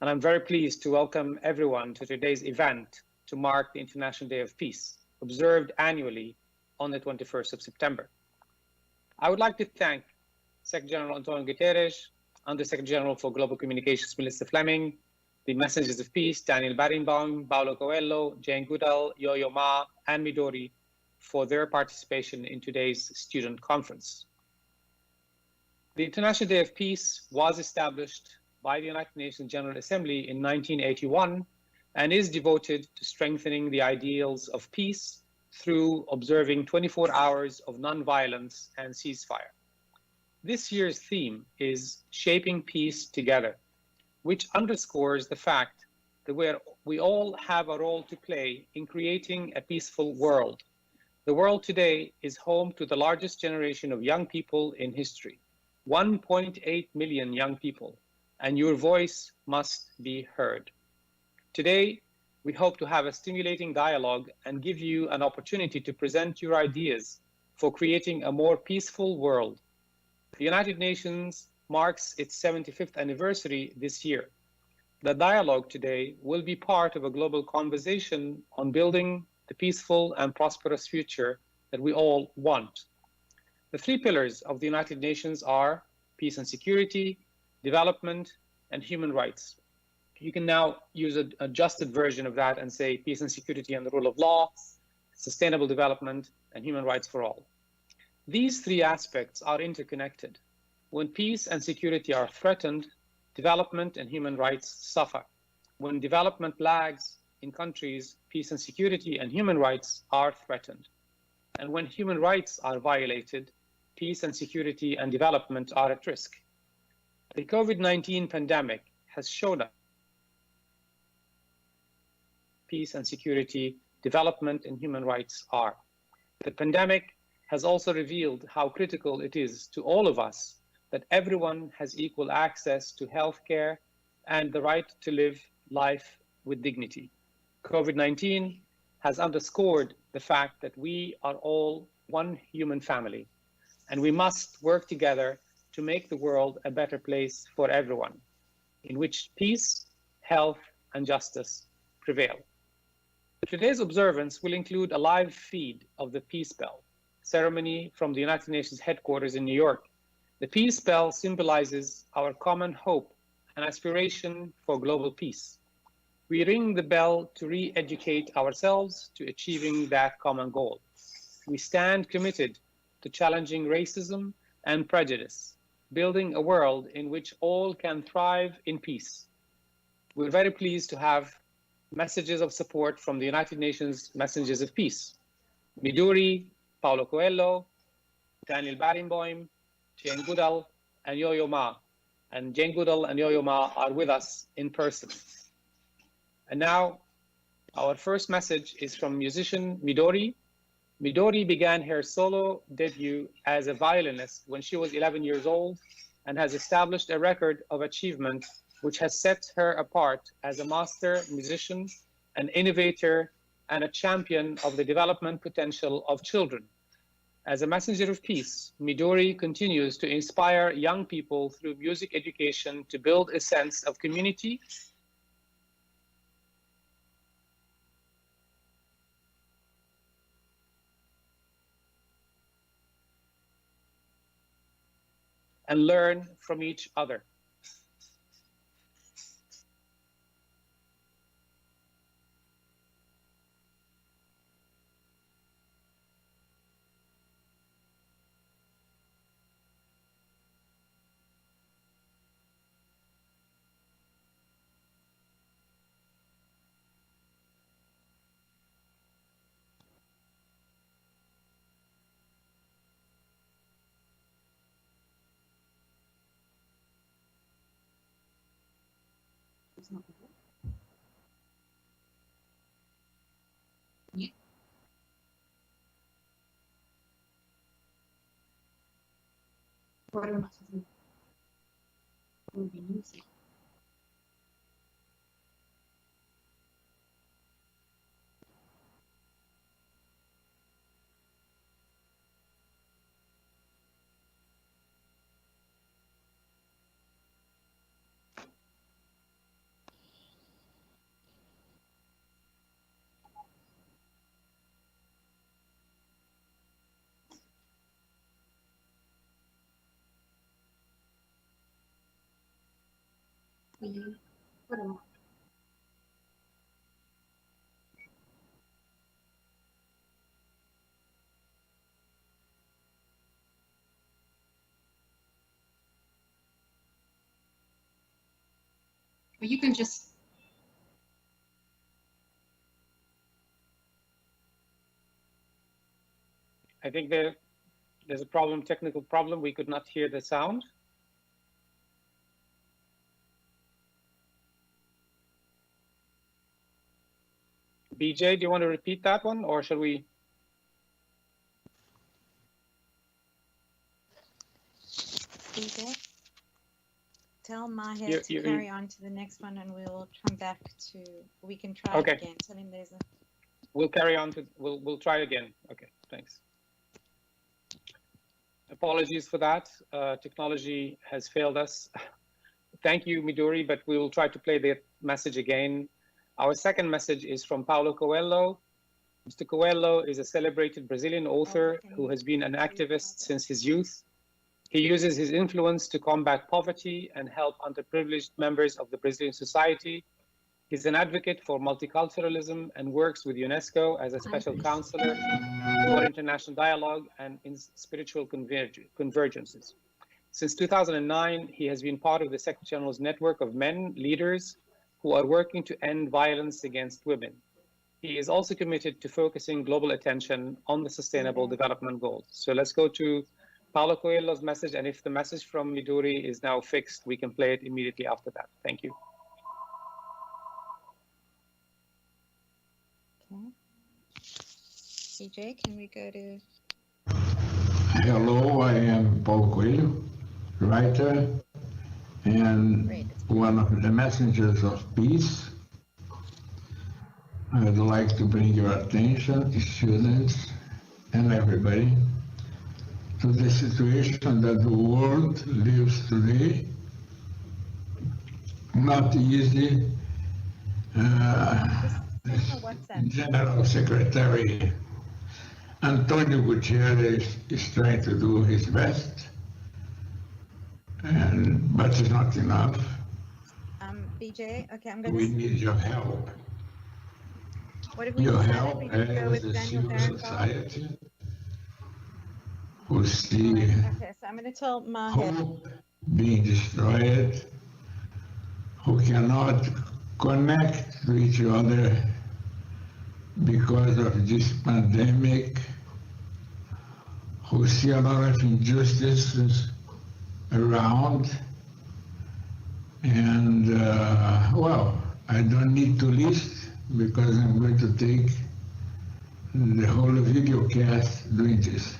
and I'm very pleased to welcome everyone to today's event to mark the International Day of Peace, observed annually on the 21st of September. I would like to thank Secretary General Antonio Guterres, Under Secretary General for Global Communications, Melissa Fleming, the Messengers of Peace, Daniel Barenboim, Paulo Coelho, Jane Goodall, Yo-Yo Ma, and Midori for their participation in today's student conference. The International Day of Peace was established by the United Nations General Assembly in 1981 and is devoted to strengthening the ideals of peace through observing 24 hours of nonviolence and ceasefire. This year's theme is Shaping Peace Together, which underscores the fact that we all have a role to play in creating a peaceful world. The world today is home to the largest generation of young people in history, 1.8 million young people, and your voice must be heard. Today, we hope to have a stimulating dialogue and give you an opportunity to present your ideas for creating a more peaceful world. The United Nations marks its 75th anniversary this year. The dialogue today will be part of a global conversation on building the peaceful and prosperous future that we all want. The three pillars of the United Nations are peace and security, development, and human rights. You can now use an adjusted version of that and say peace and security and the rule of law, sustainable development, and human rights for all. These three aspects are interconnected. When peace and security are threatened, development and human rights suffer. When development lags in countries, peace and security and human rights are threatened. And when human rights are violated, peace and security and development are at risk. The COVID-19 pandemic has shown us peace and security, development, and human rights are. The pandemic has also revealed how critical it is to all of us that everyone has equal access to healthcare and the right to live life with dignity. COVID-19 has underscored the fact that we are all one human family, and we must work together to make the world a better place for everyone, in which peace, health, and justice prevail. Today's observance will include a live feed of the Peace Bell ceremony from the United Nations headquarters in New York. The Peace Bell symbolizes our common hope and aspiration for global peace. We ring the bell to re-educate ourselves to achieving that common goal. We stand committed to challenging racism and prejudice, building a world in which all can thrive in peace. We're very pleased to have messages of support from the United Nations Messengers of Peace. Midori, Paulo Coelho, Daniel Barenboim, Jane Goodall, and Yo-Yo Ma. And Jane Goodall and Yo-Yo Ma are with us in person. And now, our first message is from musician Midori. Midori began her solo debut as a violinist when she was 11 years old and has established a record of achievement which has set her apart as a master musician, an innovator, and a champion of the development potential of children. As a messenger of peace, Midori continues to inspire young people through music education to build a sense of community and learn from each other. You can just. I think there's a problem, technical problem. We could not hear the sound. BJ, do you want to repeat that one, or shall we? BJ, tell Maher to carry on to the next one, and we'll come back to. We can try it again. Tell him there's a. We'll carry on to. We'll try again. Okay, thanks. Apologies for that. Technology has failed us. Thank you, Midori, but we will try to play the message again. Our second message is from Paulo Coelho. Mr. Coelho is a celebrated Brazilian author who has been an activist since his youth. He uses his influence to combat poverty and help underprivileged members of the Brazilian society. He's an advocate for multiculturalism and works with UNESCO as a special counselor for international dialogue and in spiritual convergences. Since 2009, he has been part of the Secretary General's network of men leaders who are working to end violence against women. He is also committed to focusing global attention on the Sustainable Development Goals. So let's go to Paulo Coelho's message, and if the message from Midori is now fixed, we can play it immediately after that. Thank you. Okay. BJ, can we go to... Hello, I am Paulo Coelho, writer and one of the messengers of peace. I'd like to bring your attention, students and everybody, to the situation that the world lives today. Not easy. General Secretary Antonio Guterres is trying to do his best, but it's not enough. BJ, okay, I'm going to... We need your help. What if we your decide help we could go with as a Daniel civil Barenboim? society who see Okay, so I'm going to tell Maher. hope being destroyed, who cannot connect to each other because of this pandemic, who see a lot of injustices around. And, well, I don't need to list because I'm going to take the whole video cast doing this.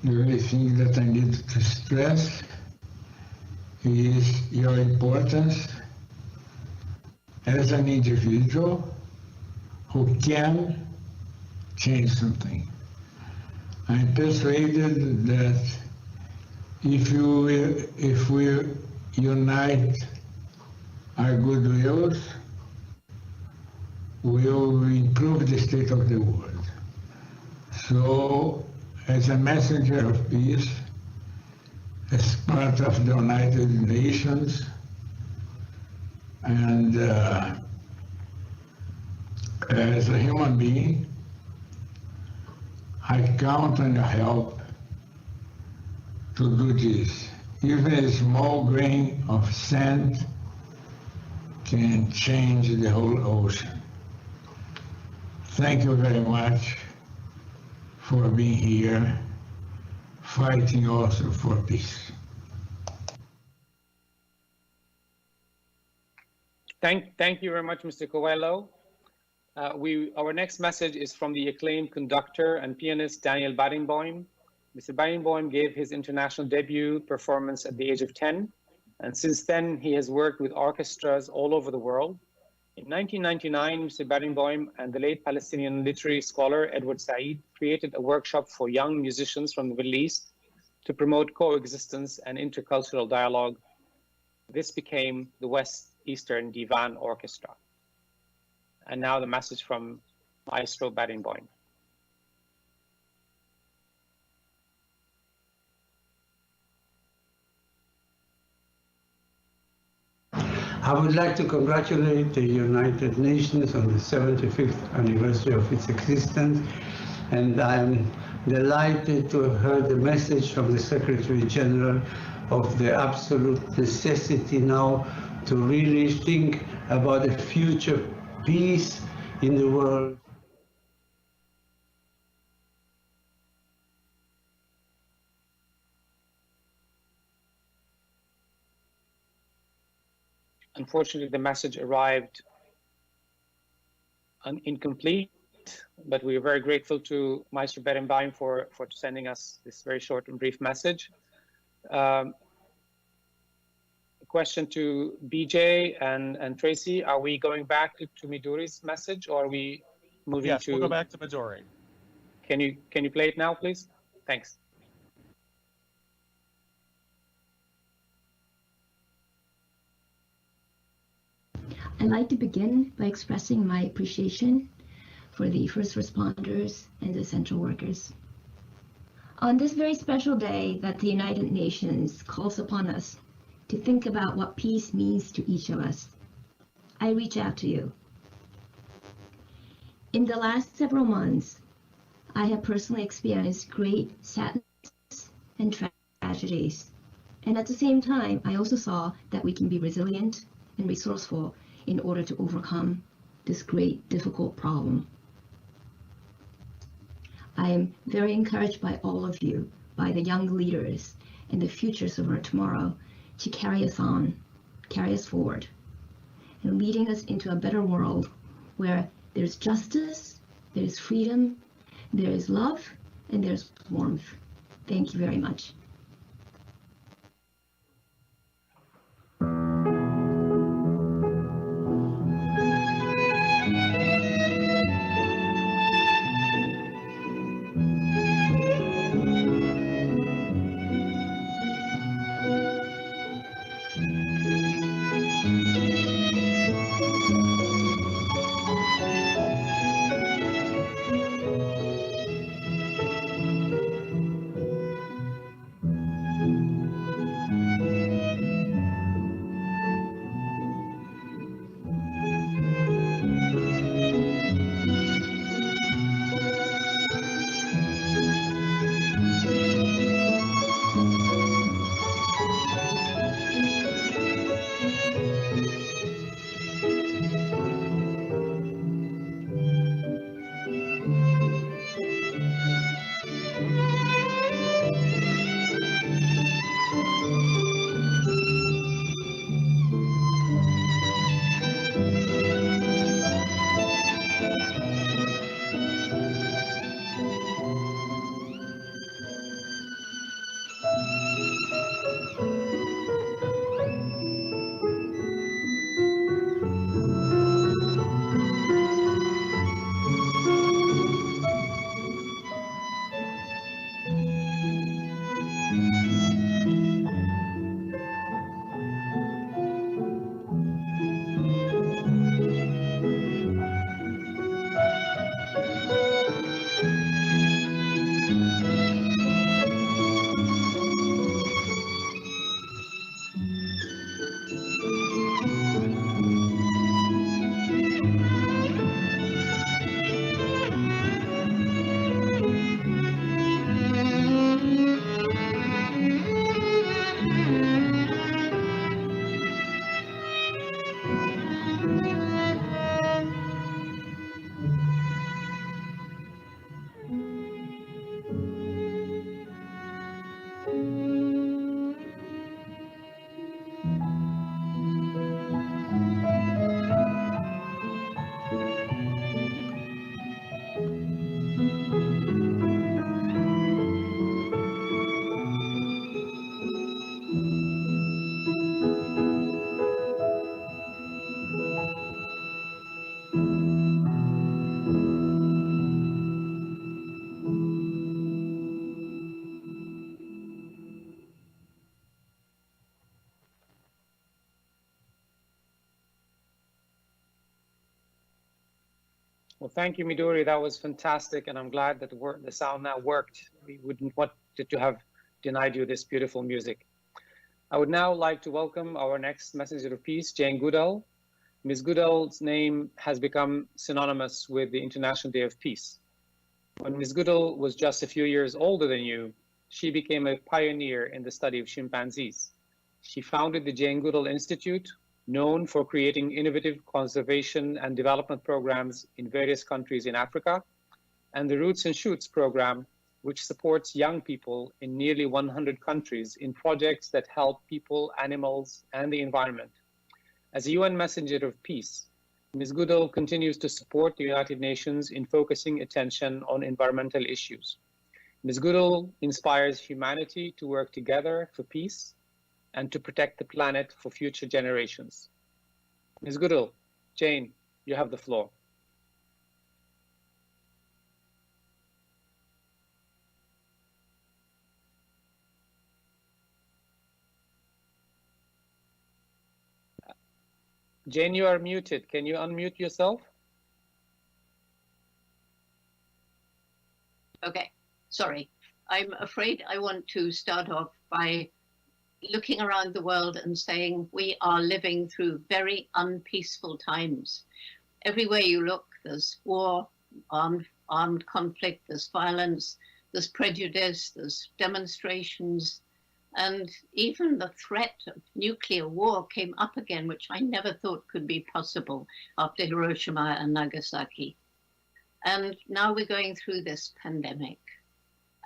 The only thing that I need to stress is your importance as an individual who can change something. I'm persuaded that if we unite our goodwills, we will improve the state of the world. So, as a messenger of peace, as part of the United Nations, and as a human being, I count on your help to do this. Even a small grain of sand can change the whole ocean. Thank you very much for being here, fighting also for peace. Thank you very much, Mr. Coelho. Our next message is from the acclaimed conductor and pianist Daniel Barenboim. Mr. Barenboim gave his international debut performance at the age of 10, and since then he has worked with orchestras all over the world. In 1999, Mr. Barenboim and the late Palestinian literary scholar Edward Said created a workshop for young musicians from the Middle East to promote coexistence and intercultural dialogue. This became the West Eastern Divan Orchestra. And now the message from Maestro Barenboim. I would like to congratulate the United Nations on the 75th anniversary of its existence, and I am delighted to have heard the message from the Secretary General of the absolute necessity now to really think about a future peace in the world. Unfortunately, the message arrived incomplete, but we are very grateful to Maestro Berenbaum for sending us this very short and brief message. A question to BJ and Tracy: are we going back to Midori's message, or are we moving Yes, to? we'll go back to Midori. Can you play it now, please? Thanks. I'd like to begin by expressing my appreciation for the first responders and the essential workers. On this very special day that the United Nations calls upon us to think about what peace means to each of us, I reach out to you. In the last several months, I have personally experienced great sadness and tragedies. And at the same time, I also saw that we can be resilient and resourceful in order to overcome this great, difficult problem. I am very encouraged by all of you, by the young leaders and the futures of our tomorrow, to carry us on, carry us forward, and leading us into a better world where there's justice, there's freedom, there is love, and there's warmth. Thank you very much. Well, thank you, Midori. That was fantastic, and I'm glad that the sound now worked. We wouldn't want to have denied you this beautiful music. I would now like to welcome our next messenger of peace, Jane Goodall. Ms. Goodall's name has become synonymous with the International Day of Peace. When Ms. Goodall was just a few years older than you, she became a pioneer in the study of chimpanzees. She founded the Jane Goodall Institute, known for creating innovative conservation and development programs in various countries in Africa, and the Roots and Shoots program, which supports young people in nearly 100 countries in projects that help people, animals, and the environment. As a UN Messenger of Peace, Ms. Goodall continues to support the United Nations in focusing attention on environmental issues. Ms. Goodall inspires humanity to work together for peace and to protect the planet for future generations. Ms. Goodall, Jane, you have the floor. Jane, you are muted. Can you unmute yourself? Okay, sorry. I'm afraid I want to start off by looking around the world and saying we are living through very unpeaceful times. Everywhere you look, there's war, armed conflict, there's violence, there's prejudice, there's demonstrations, and even the threat of nuclear war came up again, which I never thought could be possible after Hiroshima and Nagasaki. And now we're going through this pandemic,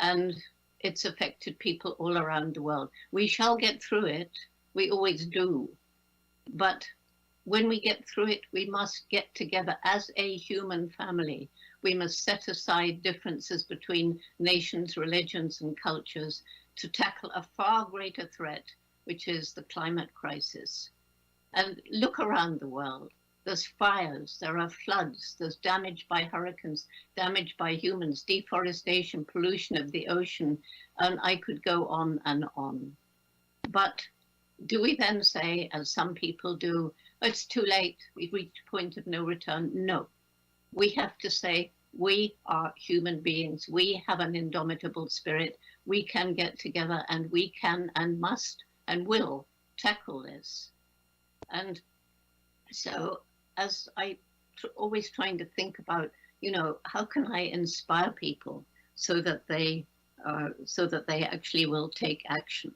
and it's affected people all around the world. We shall get through it. We always do. But when we get through it, we must get together as a human family. We must set aside differences between nations, religions, and cultures to tackle a far greater threat, which is the climate crisis. And look around the world. There's fires, there are floods, there's damage by hurricanes, damage by humans, deforestation, pollution of the ocean, and I could go on and on. But do we then say, as some people do, oh, it's too late, we've reached a point of no return? No. We have to say, we are human beings, we have an indomitable spirit, we can get together and we can and must and will tackle this. And so, as I always trying to think about, you know, how can I inspire people so that they actually will take action?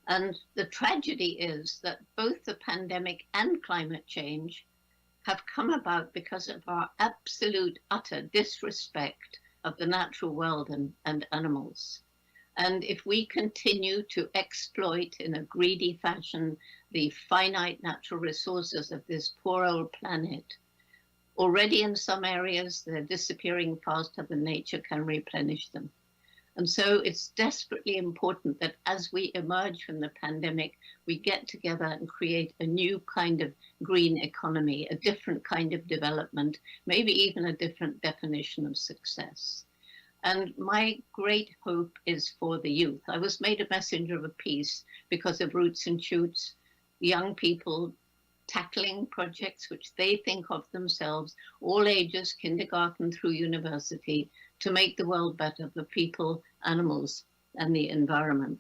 And the tragedy is that both the pandemic and climate change have come about because of our absolute utter disrespect of the natural world and animals. And if we continue to exploit in a greedy fashion the finite natural resources of this poor old planet, already in some areas they're disappearing faster than nature can replenish them. And so it's desperately important that as we emerge from the pandemic, we get together and create a new kind of green economy, a different kind of development, maybe even a different definition of success. And my great hope is for the youth. I was made a messenger of peace because of Roots and Shoots, young people tackling projects which they think of themselves, all ages, kindergarten through university, to make the world better for people, animals, and the environment.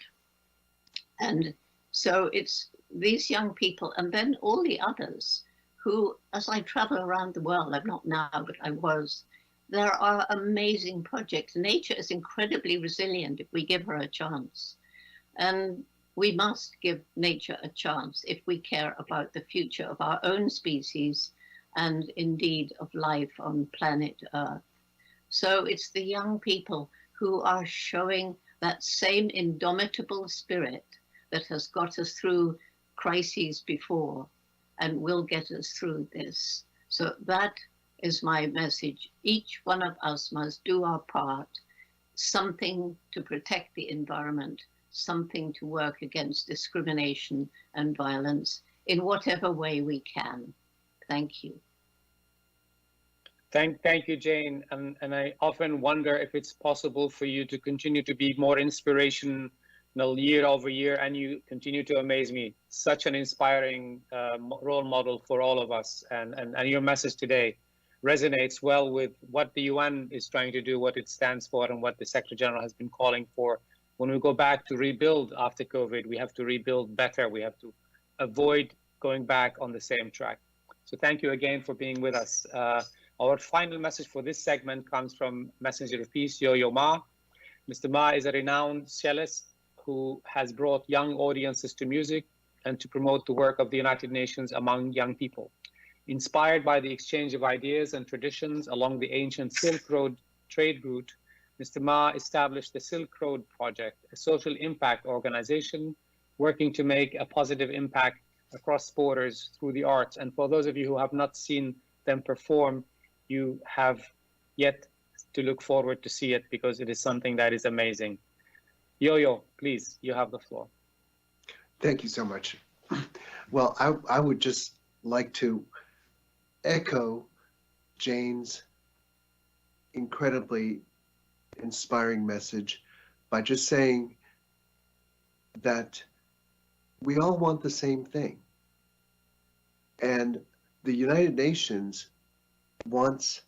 And so it's these young people, and then all the others who, as I travel around the world, I'm not now, but I was, there are amazing projects. Nature is incredibly resilient if we give her a chance. And we must give nature a chance if we care about the future of our own species and indeed of life on planet Earth. So it's the young people who are showing that same indomitable spirit that has got us through crises before and will get us through this. So that is my message. Each one of us must do our part, something to protect the environment, something to work against discrimination and violence in whatever way we can. Thank you. Thank you, Jane. And I often wonder if it's possible for you to continue to be more inspirational year over year, and you continue to amaze me. Such an inspiring role model for all of us. And your message today resonates well with what the UN is trying to do, what it stands for, and what the Secretary General has been calling for When we go back to rebuild after COVID, we have to rebuild better. We have to avoid going back on the same track. So thank you again for being with us. Our final message for this segment comes from Messenger of Peace, Yo-Yo Ma. Mr. Ma is a renowned cellist who has brought young audiences to music and to promote the work of the United Nations among young people. Inspired by the exchange of ideas and traditions along the ancient Silk Road trade route, Mr. Ma established the Silk Road Project, a social impact organization working to make a positive impact across borders through the arts. And for those of you who have not seen them perform, you have yet to look forward to see it, because it is something that is amazing. Yo-Yo, please, you have the floor. Thank you so much. Well, I would just like to echo Jane's incredibly inspiring message by just saying that we all want the same thing. And the United Nations wants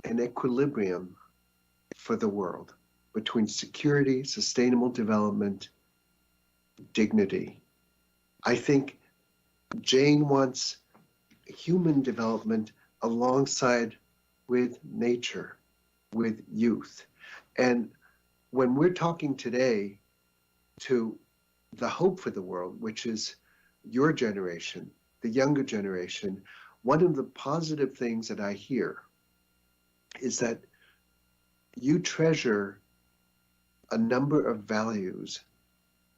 an equilibrium for the world between security, sustainable development, dignity. I think Jane wants human development alongside with nature, with youth. And when we're talking today to the hope for the world, which is your generation, the younger generation, one of the positive things that I hear is that you treasure a number of values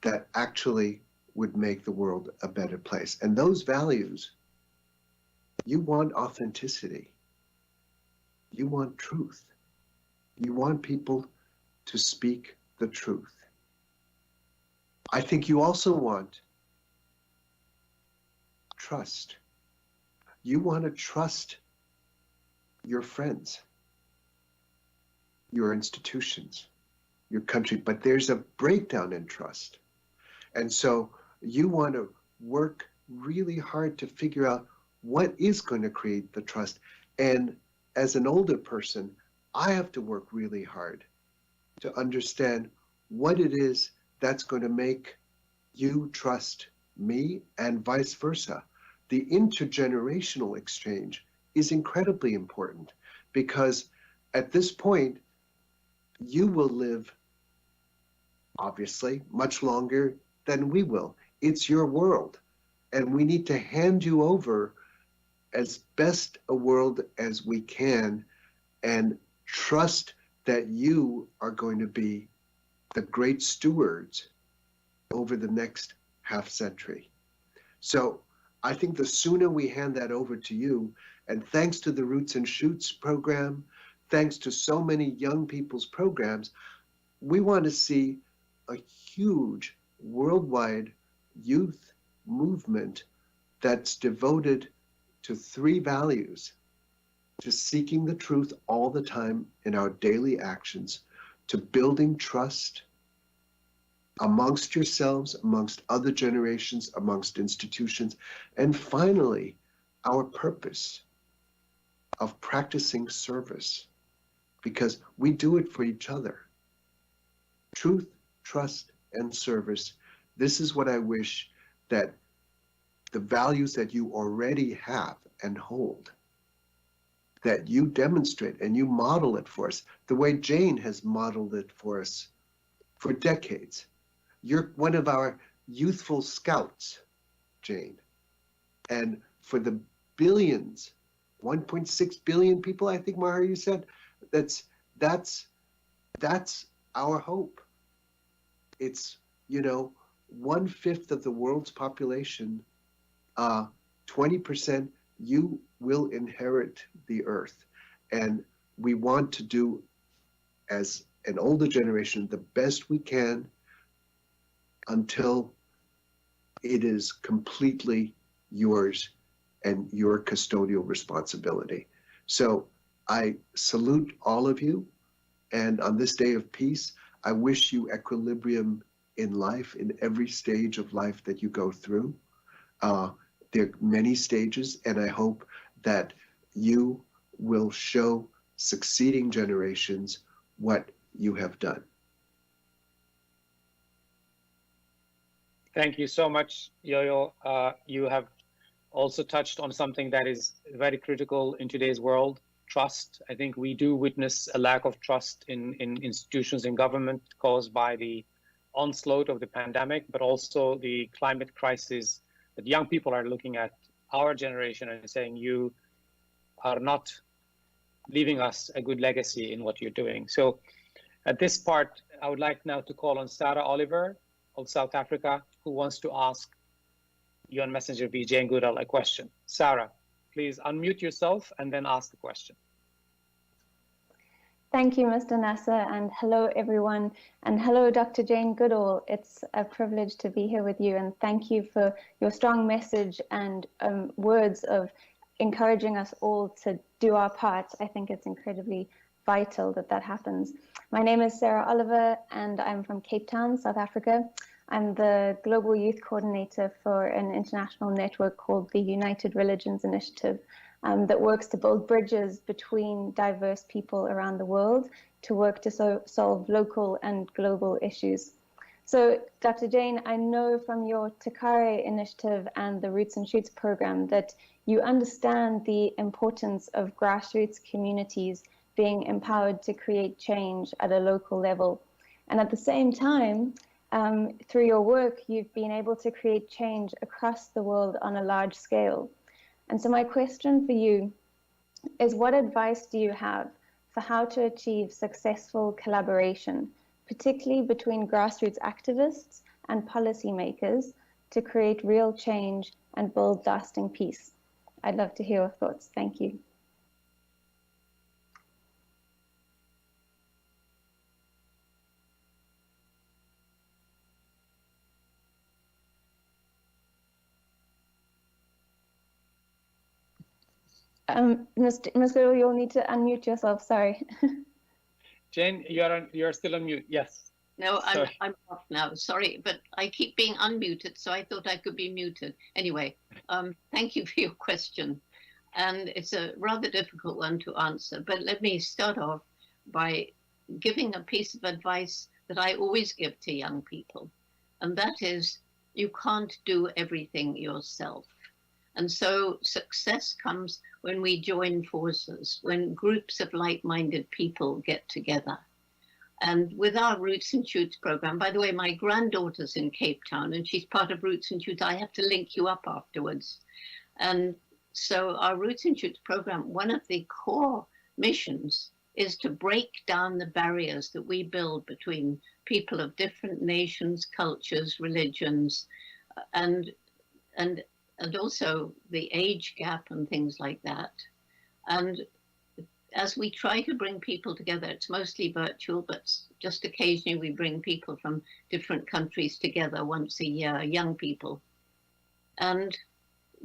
that actually would make the world a better place. And those values, you want authenticity. You want truth. You want people to speak the truth. I think you also want trust. You want to trust your friends, your institutions, your country, but there's a breakdown in trust. And so you want to work really hard to figure out what is going to create the trust. And as an older person, I have to work really hard to understand what it is that's going to make you trust me and vice versa. The intergenerational exchange is incredibly important, because at this point, you will live, obviously, much longer than we will. It's your world, and we need to hand you over as best a world as we can and trust that you are going to be the great stewards over the next half century. So I think the sooner we hand that over to you, and thanks to the Roots and Shoots program, thanks to so many young people's programs, we want to see a huge worldwide youth movement that's devoted to 3 values: to seeking the truth all the time in our daily actions, to building trust amongst yourselves, amongst other generations, amongst institutions, and finally, our purpose of practicing service, because we do it for each other. Truth, trust, and service. This is what I wish that the values that you already have and hold, that you demonstrate and you model it for us, the way Jane has modeled it for us for decades. You're one of our youthful scouts, Jane. And for the billions, 1.6 billion people, I think, Maher, you said, that's our hope. It's, 1/5 of the world's population, 20%, you will inherit the earth. And we want to do, as an older generation, the best we can until it is completely yours and your custodial responsibility. So I salute all of you. And on this day of peace, I wish you equilibrium in life, in every stage of life that you go through. There are many stages, and I hope that you will show succeeding generations what you have done. Thank you so much, Yo-Yo. You have also touched on something that is very critical in today's world, trust. I think we do witness a lack of trust in institutions and government caused by the onslaught of the pandemic, but also the climate crisis that young people are looking at our generation and saying, you are not leaving us a good legacy in what you're doing. So at this part, I would like now to call on Sarah Oliver of South Africa, who wants to ask UN Messenger V. Jane Goodall a question. Sarah, please unmute yourself and then ask the question. Thank you, Mr. Nasser, and hello, everyone. And hello, Dr. Jane Goodall. It's a privilege to be here with you, and thank you for your strong message and words of encouraging us all to do our part. I think it's incredibly vital that that happens. My name is Sarah Oliver, and I'm from Cape Town, South Africa. I'm the Global Youth Coordinator for an international network called the United Religions Initiative, that works to build bridges between diverse people around the world to work to solve local and global issues. So, Dr. Jane, I know from your Takare initiative and the Roots and Shoots program that you understand the importance of grassroots communities being empowered to create change at a local level. And at the same time, through your work, you've been able to create change across the world on a large scale. And so my question for you is, what advice do you have for how to achieve successful collaboration, particularly between grassroots activists and policymakers, to create real change and build lasting peace? I'd love to hear your thoughts. Thank you. Ms. Goodall, you'll need to unmute yourself, sorry. Jane, you're still on mute, yes. No, I'm off now, sorry, but I keep being unmuted, so I thought I could be muted. Anyway, thank you for your question. And it's a rather difficult one to answer, but let me start off by giving a piece of advice that I always give to young people. And that is, you can't do everything yourself. And so success comes when we join forces, when groups of like-minded people get together. And with our Roots and Shoots program, by the way, my granddaughter's in Cape Town and she's part of Roots and Shoots. I have to link you up afterwards. And so our Roots and Shoots program, one of the core missions is to break down the barriers that we build between people of different nations, cultures, religions, and also the age gap and things like that. And as we try to bring people together, it's mostly virtual, but just occasionally we bring people from different countries together once a year, young people. And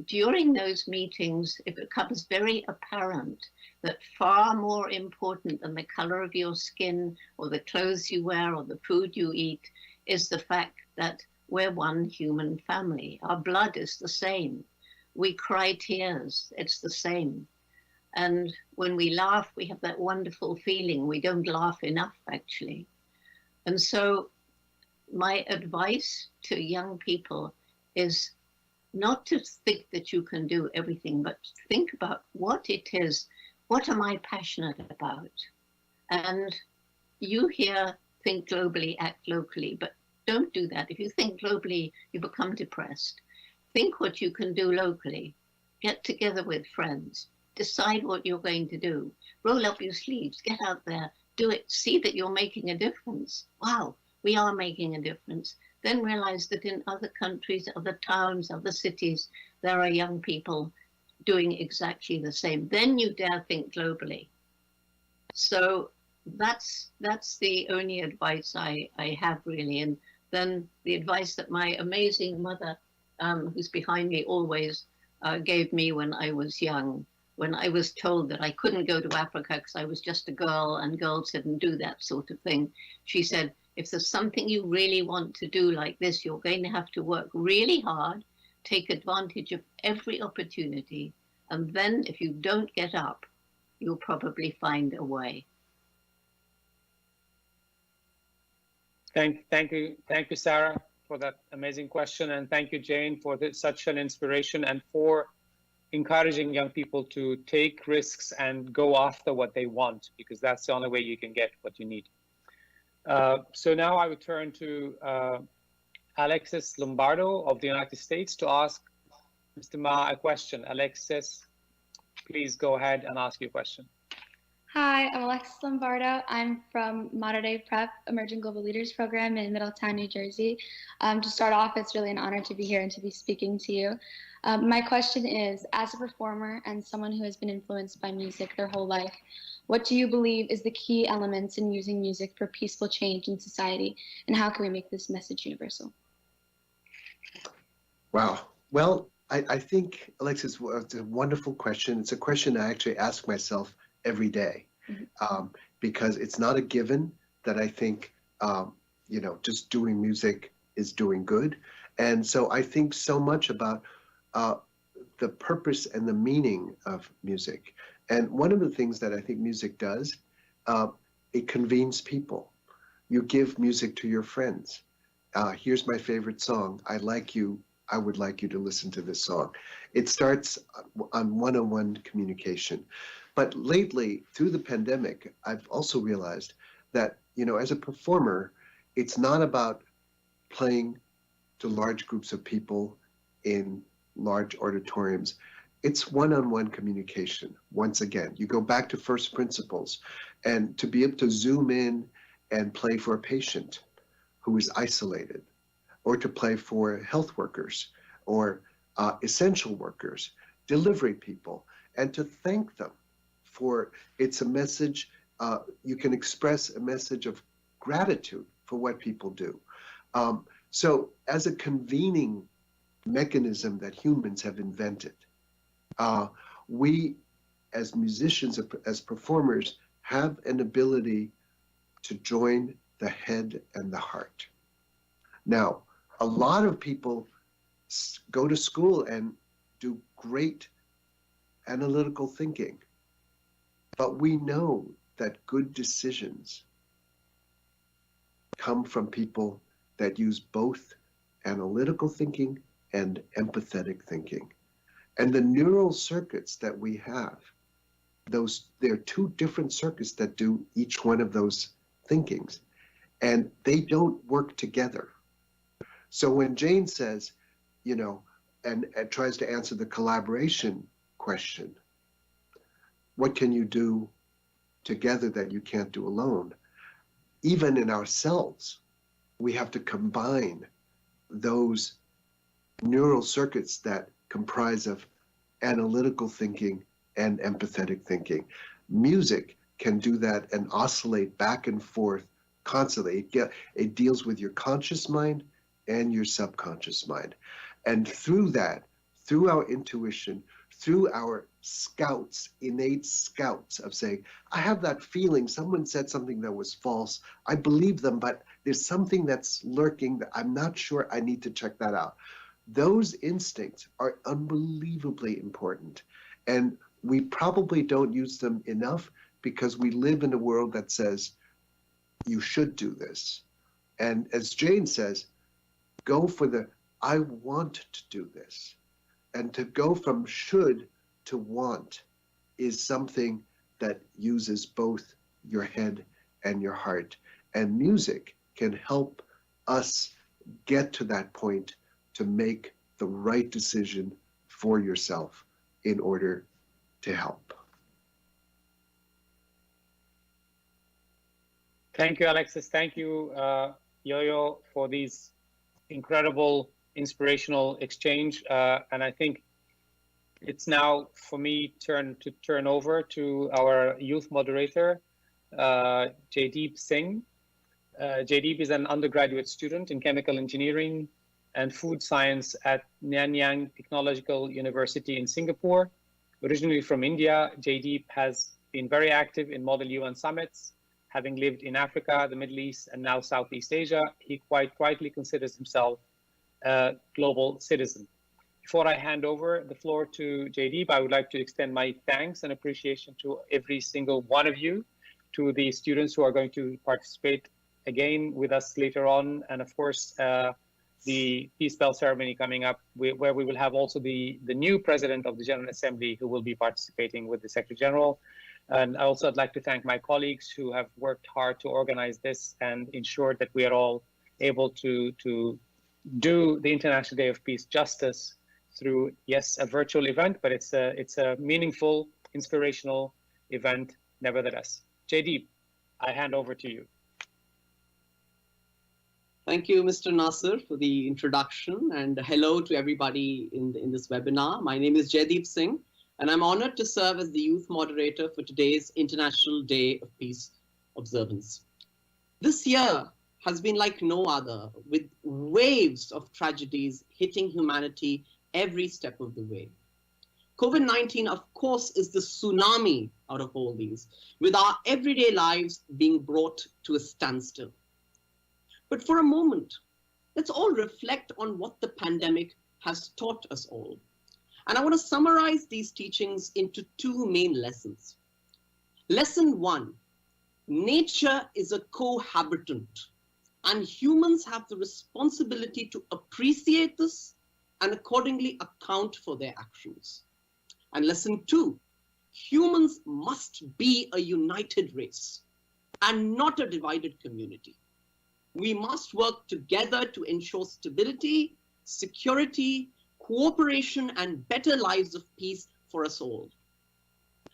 during those meetings, it becomes very apparent that far more important than the color of your skin or the clothes you wear or the food you eat is the fact that we're one human family. Our blood is the same. We cry tears, it's the same. And when we laugh, we have that wonderful feeling. We don't laugh enough, actually. And so my advice to young people is not to think that you can do everything, but think about what it is. What am I passionate about? And you here think globally, act locally, but don't do that. If you think globally, you become depressed. Think what you can do locally. Get together with friends. Decide what you're going to do. Roll up your sleeves. Get out there. Do it. See that you're making a difference. Wow, we are making a difference. Then realize that in other countries, other towns, other cities, there are young people doing exactly the same. Then you dare think globally. So that's the only advice I have, really. And then the advice that my amazing mother, who's behind me always, gave me when I was young, when I was told that I couldn't go to Africa because I was just a girl and girls didn't do that sort of thing. She said, if there's something you really want to do like this, you're going to have to work really hard, take advantage of every opportunity, and then if you don't get up, you'll probably find a way. Thank you, Sarah. for that amazing question. And thank you, Jane, for such an inspiration and for encouraging young people to take risks and go after what they want, because that's the only way you can get what you need. So now I would turn to Alexis Lombardo of the United States to ask Mr. Ma a question. Alexis, please go ahead and ask your question. Hi, I'm Alexis Lombardo. I'm from Modern Day Prep Emerging Global Leaders Program in Middletown, New Jersey. To start off, it's really an honor to be here and to be speaking to you. My question is, as a performer and someone who has been influenced by music their whole life, what do you believe is the key elements in using music for peaceful change in society, and how can we make this message universal? Wow. Well, I think, Alexis, it's a wonderful question. It's a question I actually ask myself every day, because it's not a given that I think, just doing music is doing good. And so I think so much about the purpose and the meaning of music. And one of the things that I think music does, it convenes people. You give music to your friends. Here's my favorite song. I like you. I would like you to listen to this song. It starts on one-on-one communication. But lately, through the pandemic, I've also realized that, as a performer, it's not about playing to large groups of people in large auditoriums. It's one-on-one communication. Once again, you go back to first principles, and to be able to zoom in and play for a patient who is isolated, or to play for health workers or essential workers, delivery people, and to thank them for, it's a message, you can express a message of gratitude for what people do. So as a convening mechanism that humans have invented, we as musicians, as performers, have an ability to join the head and the heart. Now, a lot of people go to school and do great analytical thinking, but we know that good decisions come from people that use both analytical thinking and empathetic thinking. And the neural circuits that we have, there are two different circuits that do each one of those thinkings, and they don't work together. So when Jane says, and tries to answer the collaboration question, what can you do together that you can't do alone? Even in ourselves, we have to combine those neural circuits that comprise of analytical thinking and empathetic thinking. Music can do that and oscillate back and forth constantly. It deals with your conscious mind and your subconscious mind. And through that, through our intuition, through our scouts, innate scouts of saying, I have that feeling someone said something that was false. I believe them, but there's something that's lurking that I'm not sure, I need to check that out. Those instincts are unbelievably important. And we probably don't use them enough because we live in a world that says, you should do this. And as Jane says, go for the, I want to do this. And to go from should to want is something that uses both your head and your heart. And music can help us get to that point to make the right decision for yourself in order to help. Thank you, Alexis. Thank you, Yo-Yo, for these incredible, inspirational exchange. And I think it's now for me to turn over to our youth moderator, Jaydeep Singh. Jaydeep is an undergraduate student in chemical engineering and food science at Nanyang Technological University in Singapore. Originally from India, Jaydeep has been very active in Model UN summits. Having lived in Africa, the Middle East, and now Southeast Asia, he quite rightly considers himself a global citizen. Before I hand over the floor to Jaydeep, I would like to extend my thanks and appreciation to every single one of you, to the students who are going to participate again with us later on, and of course, the Peace Bell ceremony coming up, where we will have also the new president of the General Assembly who will be participating with the Secretary General. And I'd like to thank my colleagues who have worked hard to organize this and ensure that we are all able to do the International Day of Peace justice through, yes, a virtual event, but it's a meaningful, inspirational event nevertheless. Jaydeep, I hand over to you. Thank you, Mr. Nasser, for the introduction, and hello to everybody in this webinar. My name is Jaydeep Singh, and I'm honored to serve as the youth moderator for today's International Day of Peace Observance. This year has been like no other, with waves of tragedies hitting humanity every step of the way. COVID-19, of course, is the tsunami out of all these, with our everyday lives being brought to a standstill. But for a moment, let's all reflect on what the pandemic has taught us all. And I want to summarize these teachings into two main lessons. Lesson one, nature is a cohabitant, and humans have the responsibility to appreciate this and accordingly account for their actions. And lesson two, humans must be a united race and not a divided community. We must work together to ensure stability, security, cooperation, and better lives of peace for us all.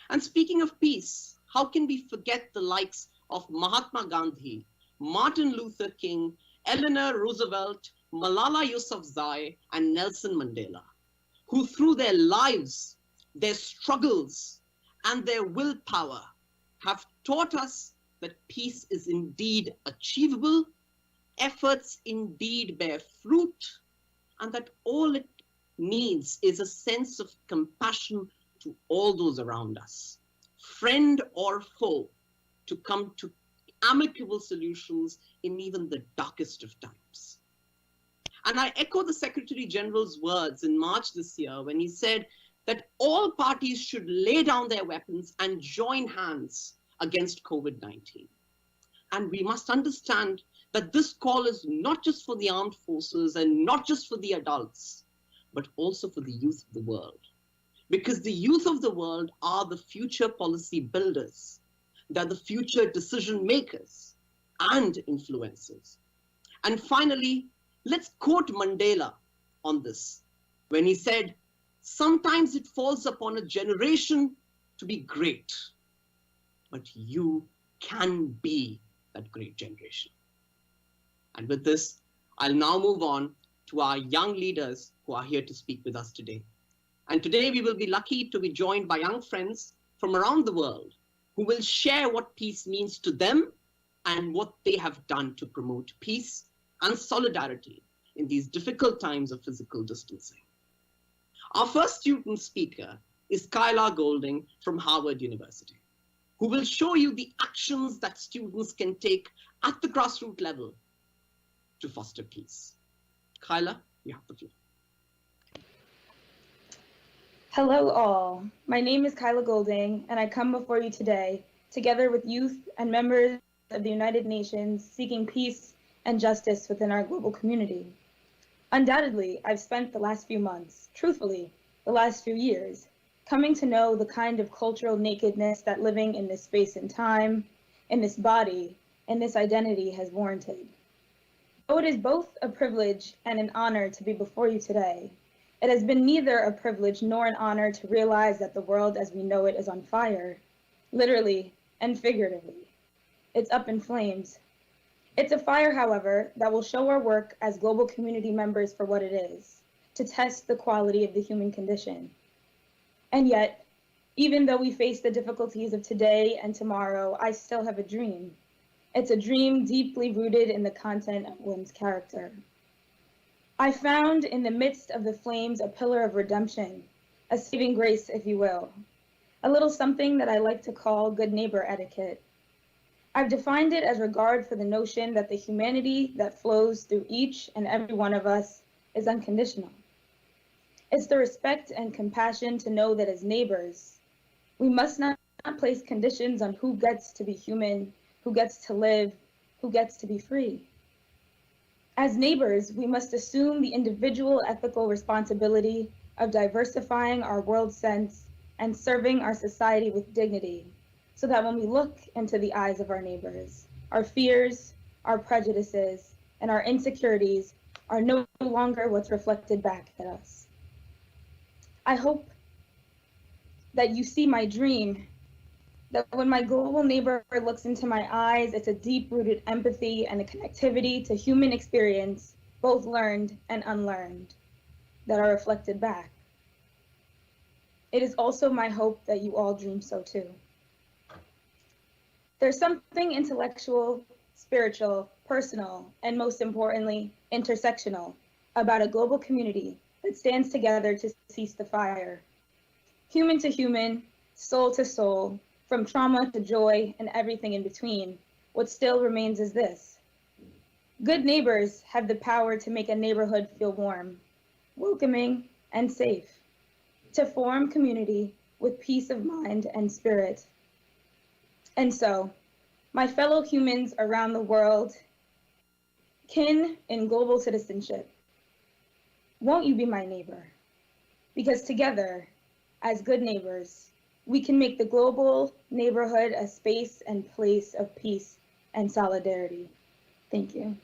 And speaking of peace, how can we forget the likes of Mahatma Gandhi, Martin Luther King, Eleanor Roosevelt, Malala Yousafzai, and Nelson Mandela, who through their lives, their struggles, and their willpower have taught us that peace is indeed achievable, efforts indeed bear fruit, and that all it needs is a sense of compassion to all those around us, friend or foe, to come to amicable solutions in even the darkest of times. And I echo the Secretary General's words in March this year when he said that all parties should lay down their weapons and join hands against COVID-19. And we must understand that this call is not just for the armed forces and not just for the adults, but also for the youth of the world. Because the youth of the world are the future policy builders. They're the future decision makers and influencers. And finally, let's quote Mandela on this, when he said, "Sometimes it falls upon a generation to be great, but you can be that great generation." And with this, I'll now move on to our young leaders who are here to speak with us today. And today we will be lucky to be joined by young friends from around the world who will share what peace means to them and what they have done to promote peace and solidarity in these difficult times of physical distancing. Our first student speaker is Kyla Golding from Harvard University, who will show you the actions that students can take at the grassroots level to foster peace. Kyla, you have the floor. Hello all, my name is Kyla Golding, and I come before you today, together with youth and members of the United Nations seeking peace and justice within our global community. Undoubtedly, I've spent the last few months, truthfully, the last few years, coming to know the kind of cultural nakedness that living in this space and time, in this body, in this identity has warranted. Though it is both a privilege and an honor to be before you today, it has been neither a privilege nor an honor to realize that the world as we know it is on fire, literally and figuratively. It's up in flames. It's a fire, however, that will show our work as global community members for what it is, to test the quality of the human condition. And yet, even though we face the difficulties of today and tomorrow, I still have a dream. It's a dream deeply rooted in the content of one's character. I found in the midst of the flames a pillar of redemption, a saving grace, if you will, a little something that I like to call good neighbor etiquette. I've defined it as regard for the notion that the humanity that flows through each and every one of us is unconditional. It's the respect and compassion to know that as neighbors, we must not place conditions on who gets to be human, who gets to live, who gets to be free. As neighbors, we must assume the individual ethical responsibility of diversifying our world sense and serving our society with dignity, so that when we look into the eyes of our neighbors, our fears, our prejudices, and our insecurities are no longer what's reflected back at us. I hope that you see my dream, that when my global neighbor looks into my eyes, it's a deep-rooted empathy and a connectivity to human experience, both learned and unlearned, that are reflected back. It is also my hope that you all dream so too. There's something intellectual, spiritual, personal, and most importantly, intersectional about a global community that stands together to cease the fire. Human to human, soul to soul, from trauma to joy and everything in between, what still remains is this. Good neighbors have the power to make a neighborhood feel warm, welcoming, and safe, to form community with peace of mind and spirit. And so, my fellow humans around the world, kin in global citizenship, won't you be my neighbor? Because together, as good neighbors, we can make the global neighborhood a space and place of peace and solidarity. Thank you.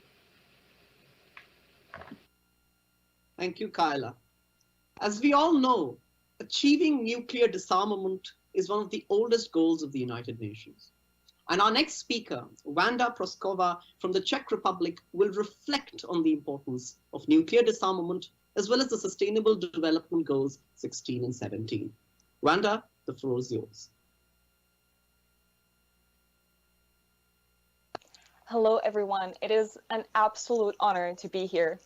Thank you, Kyla. As we all know, achieving nuclear disarmament is one of the oldest goals of the United Nations. And our next speaker, Wanda Proskova from the Czech Republic, will reflect on the importance of nuclear disarmament as well as the Sustainable Development Goals 16 and 17. Wanda, the floor is yours. Hello, everyone. It is an absolute honor to be here.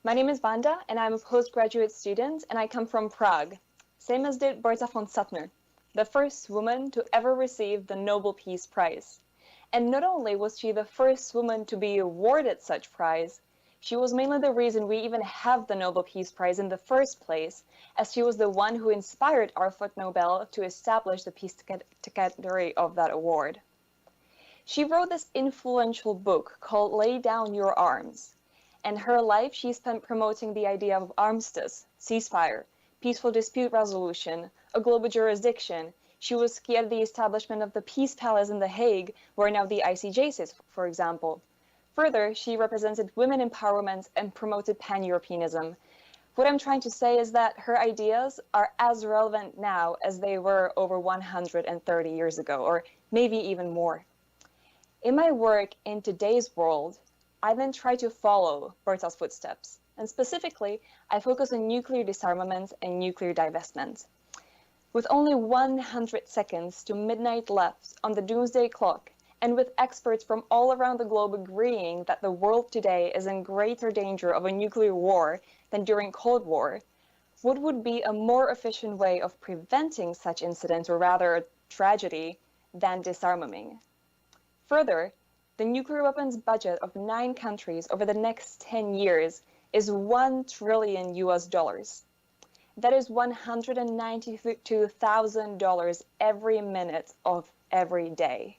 My name is Wanda, and I'm a postgraduate student, and I come from Prague, same as did Berta von Suttner, the first woman to ever receive the Nobel Peace Prize. And not only was she the first woman to be awarded such prize, she was mainly the reason we even have the Nobel Peace Prize in the first place, as she was the one who inspired Alfred Nobel to establish the peace category of that award. She wrote this influential book called Lay Down Your Arms. And her life she spent promoting the idea of armistice, ceasefire, peaceful dispute resolution, a global jurisdiction. She was key at the establishment of the Peace Palace in The Hague, where now the ICJ sits, for example. Further, she represented women empowerment and promoted pan-Europeanism. What I'm trying to say is that her ideas are as relevant now as they were over 130 years ago, or maybe even more. In my work in today's world, I then try to follow Berta's footsteps, and specifically, I focus on nuclear disarmament and nuclear divestment. With only 100 seconds to midnight left on the doomsday clock, and with experts from all around the globe agreeing that the world today is in greater danger of a nuclear war than during Cold War, what would be a more efficient way of preventing such incidents, or rather a tragedy, than disarming? Further, the nuclear weapons budget of 9 countries over the next 10 years is $1 trillion US. That is $192,000 every minute of every day.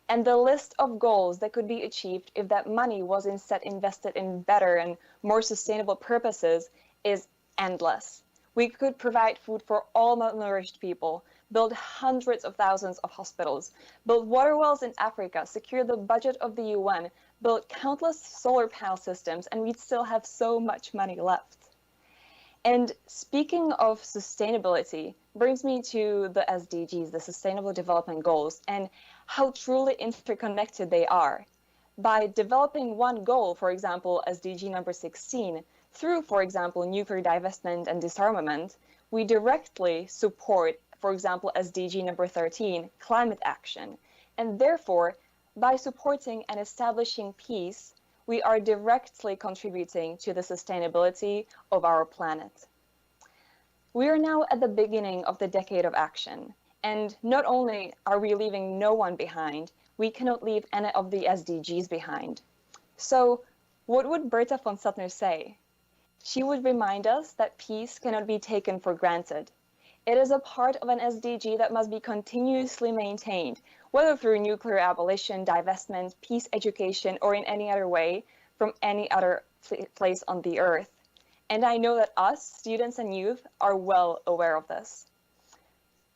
And the list of goals that could be achieved if that money was instead invested in better and more sustainable purposes is endless. We could provide food for all malnourished people, build hundreds of thousands of hospitals, build water wells in Africa, secure the budget of the UN, build countless solar panel systems, and we'd still have so much money left. And speaking of sustainability, brings me to the SDGs, the Sustainable Development Goals, and how truly interconnected they are. By developing one goal, for example, SDG number 16, through, for example, nuclear divestment and disarmament, we directly support, for example, SDG number 13, climate action. And therefore, by supporting and establishing peace, we are directly contributing to the sustainability of our planet. We are now at the beginning of the decade of action. And not only are we leaving no one behind, we cannot leave any of the SDGs behind. So what would Berta von Suttner say? She would remind us that peace cannot be taken for granted. It is a part of an SDG that must be continuously maintained, whether through nuclear abolition, divestment, peace education, or in any other way, from any other place on the earth. And I know that us, students and youth, are well aware of this.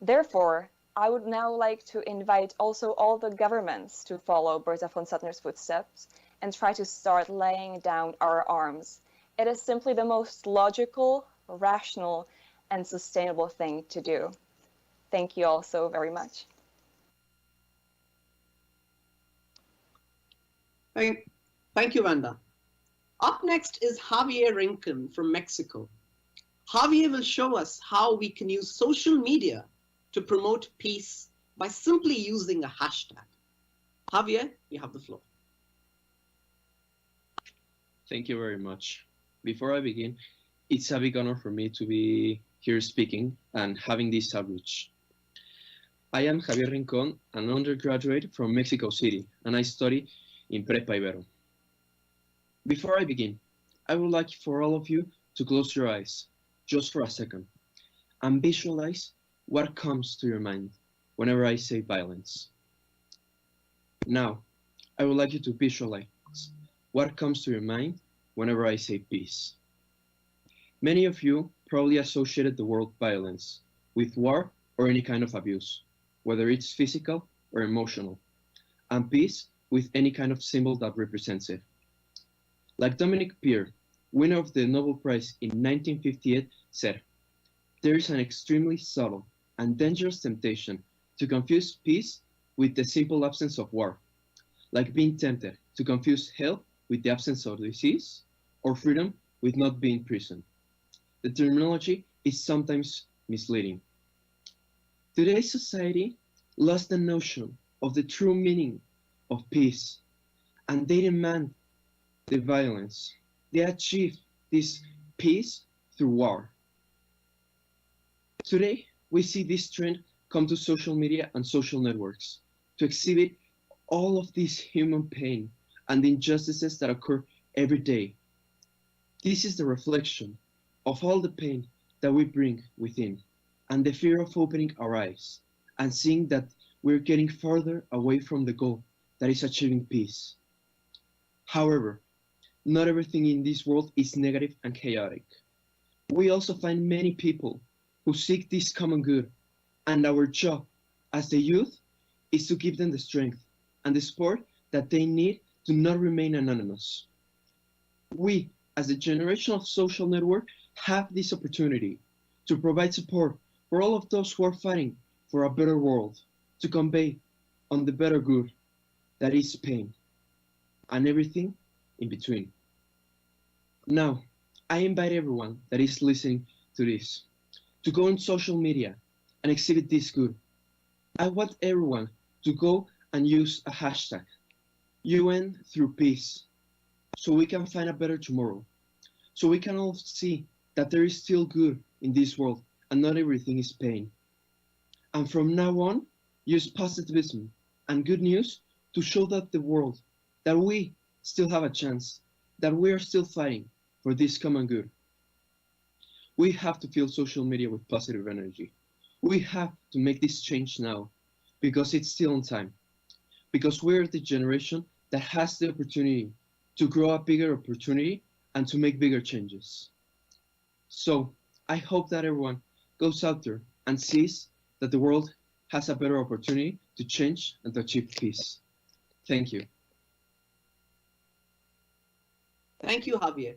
Therefore, I would now like to invite also all the governments to follow Berta von Suttner's footsteps and try to start laying down our arms. It is simply the most logical, rational, and sustainable thing to do. Thank you all so very much. Thank you, Wanda. Up next is Javier Rincon from Mexico. Javier will show us how we can use social media to promote peace by simply using a hashtag. Javier, you have the floor. Thank you very much. Before I begin, it's a big honor for me to be here speaking and having this outreach. I am Javier Rincon, an undergraduate from Mexico City, and I study in Prepa Ibero. Before I begin, I would like for all of you to close your eyes, just for a second, and visualize what comes to your mind whenever I say violence. Now, I would like you to visualize what comes to your mind whenever I say peace. Many of you probably associated the word violence with war or any kind of abuse, whether it's physical or emotional, and peace with any kind of symbol that represents it. Like Dominic Peer, winner of the Nobel Prize in 1958, said, "There is an extremely subtle and dangerous temptation to confuse peace with the simple absence of war, like being tempted to confuse health with the absence of disease, or freedom with not being prison. The terminology is sometimes misleading. Today's society lost the notion of the true meaning of peace, and they demand the violence. They achieve this peace through war. Today, we see this trend come to social media and social networks to exhibit all of this human pain and the injustices that occur every day. This is the reflection of all the pain that we bring within and the fear of opening our eyes and seeing that we're getting further away from the goal that is achieving peace. However, not everything in this world is negative and chaotic. We also find many people who seek this common good, and our job as the youth is to give them the strength and the support that they need to not remain anonymous. We, as a generation of social network, have this opportunity to provide support for all of those who are fighting for a better world, to convey on the better good that is pain, and everything in between. Now, I invite everyone that is listening to this to go on social media and exhibit this good. I want everyone to go and use a hashtag, UN through peace, so we can find a better tomorrow, so we can all see that there is still good in this world and not everything is pain. And from now on, use positivism and good news to show that the world, that we still have a chance, that we are still fighting for this common good. We have to fill social media with positive energy. We have to make this change now, because it's still on time. Because we're the generation that has the opportunity to grow a bigger opportunity and to make bigger changes. So I hope that everyone goes out there and sees that the world has a better opportunity to change and to achieve peace. Thank you. Thank you, Javier.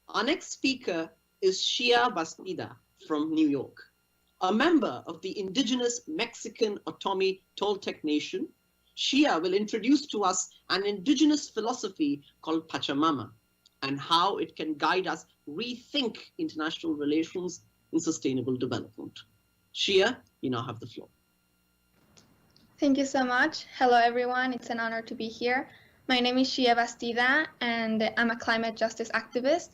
Our next speaker is Shia Bastida from New York, a member of the indigenous Mexican Otomi Toltec Nation. Shia will introduce to us an indigenous philosophy called Pachamama and how it can guide us rethink international relations and sustainable development. Shia, you now have the floor. Thank you so much. Hello, everyone. It's an honor to be here. My name is Shia Bastida, and I'm a climate justice activist.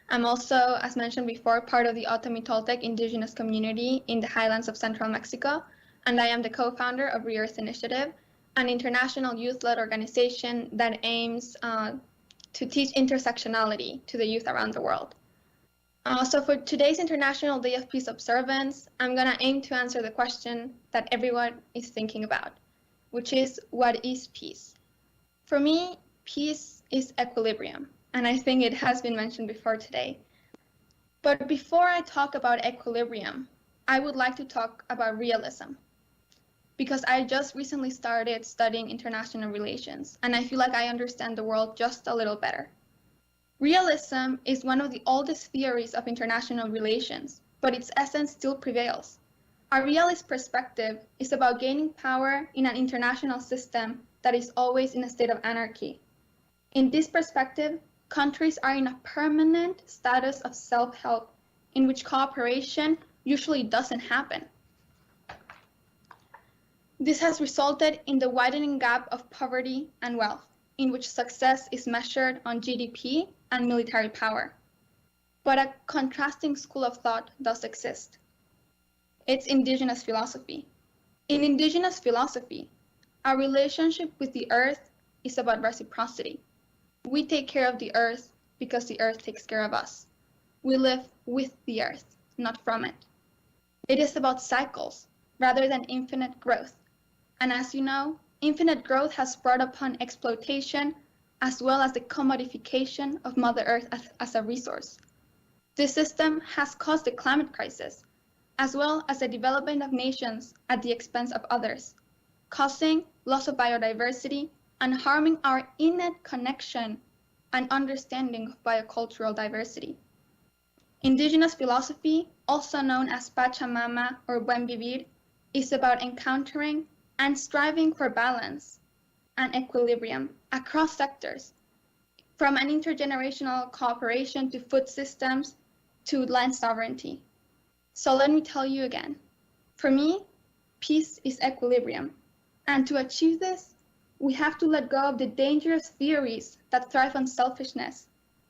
I'm also, as mentioned before, part of the Otomi Toltec indigenous community in the highlands of central Mexico, and I am the co-founder of Re-Earth Initiative, an international youth-led organization that aims to teach intersectionality to the youth around the world. So for today's International Day of Peace Observance, I'm going to aim to answer the question that everyone is thinking about, which is, what is peace? For me, peace is equilibrium, and I think it has been mentioned before today. But before I talk about equilibrium, I would like to talk about realism, because I just recently started studying international relations, and I feel like I understand the world just a little better. Realism is one of the oldest theories of international relations, but its essence still prevails. A realist perspective is about gaining power in an international system that is always in a state of anarchy. In this perspective, countries are in a permanent status of self-help, in which cooperation usually doesn't happen. This has resulted in the widening gap of poverty and wealth, in which success is measured on GDP and military power. But a contrasting school of thought does exist. It's indigenous philosophy. In indigenous philosophy, our relationship with the earth is about reciprocity. We take care of the earth because the earth takes care of us. We live with the earth, not from it. It is about cycles rather than infinite growth. And as you know, infinite growth has brought upon exploitation as well as the commodification of Mother Earth as a resource. This system has caused the climate crisis, as well as the development of nations at the expense of others, causing loss of biodiversity and harming our innate connection and understanding of biocultural diversity. Indigenous philosophy, also known as Pachamama or Buen Vivir, is about encountering and striving for balance and equilibrium across sectors, from an intergenerational cooperation to food systems to land sovereignty. So let me tell you again, for me, peace is equilibrium. And to achieve this, we have to let go of the dangerous theories that thrive on selfishness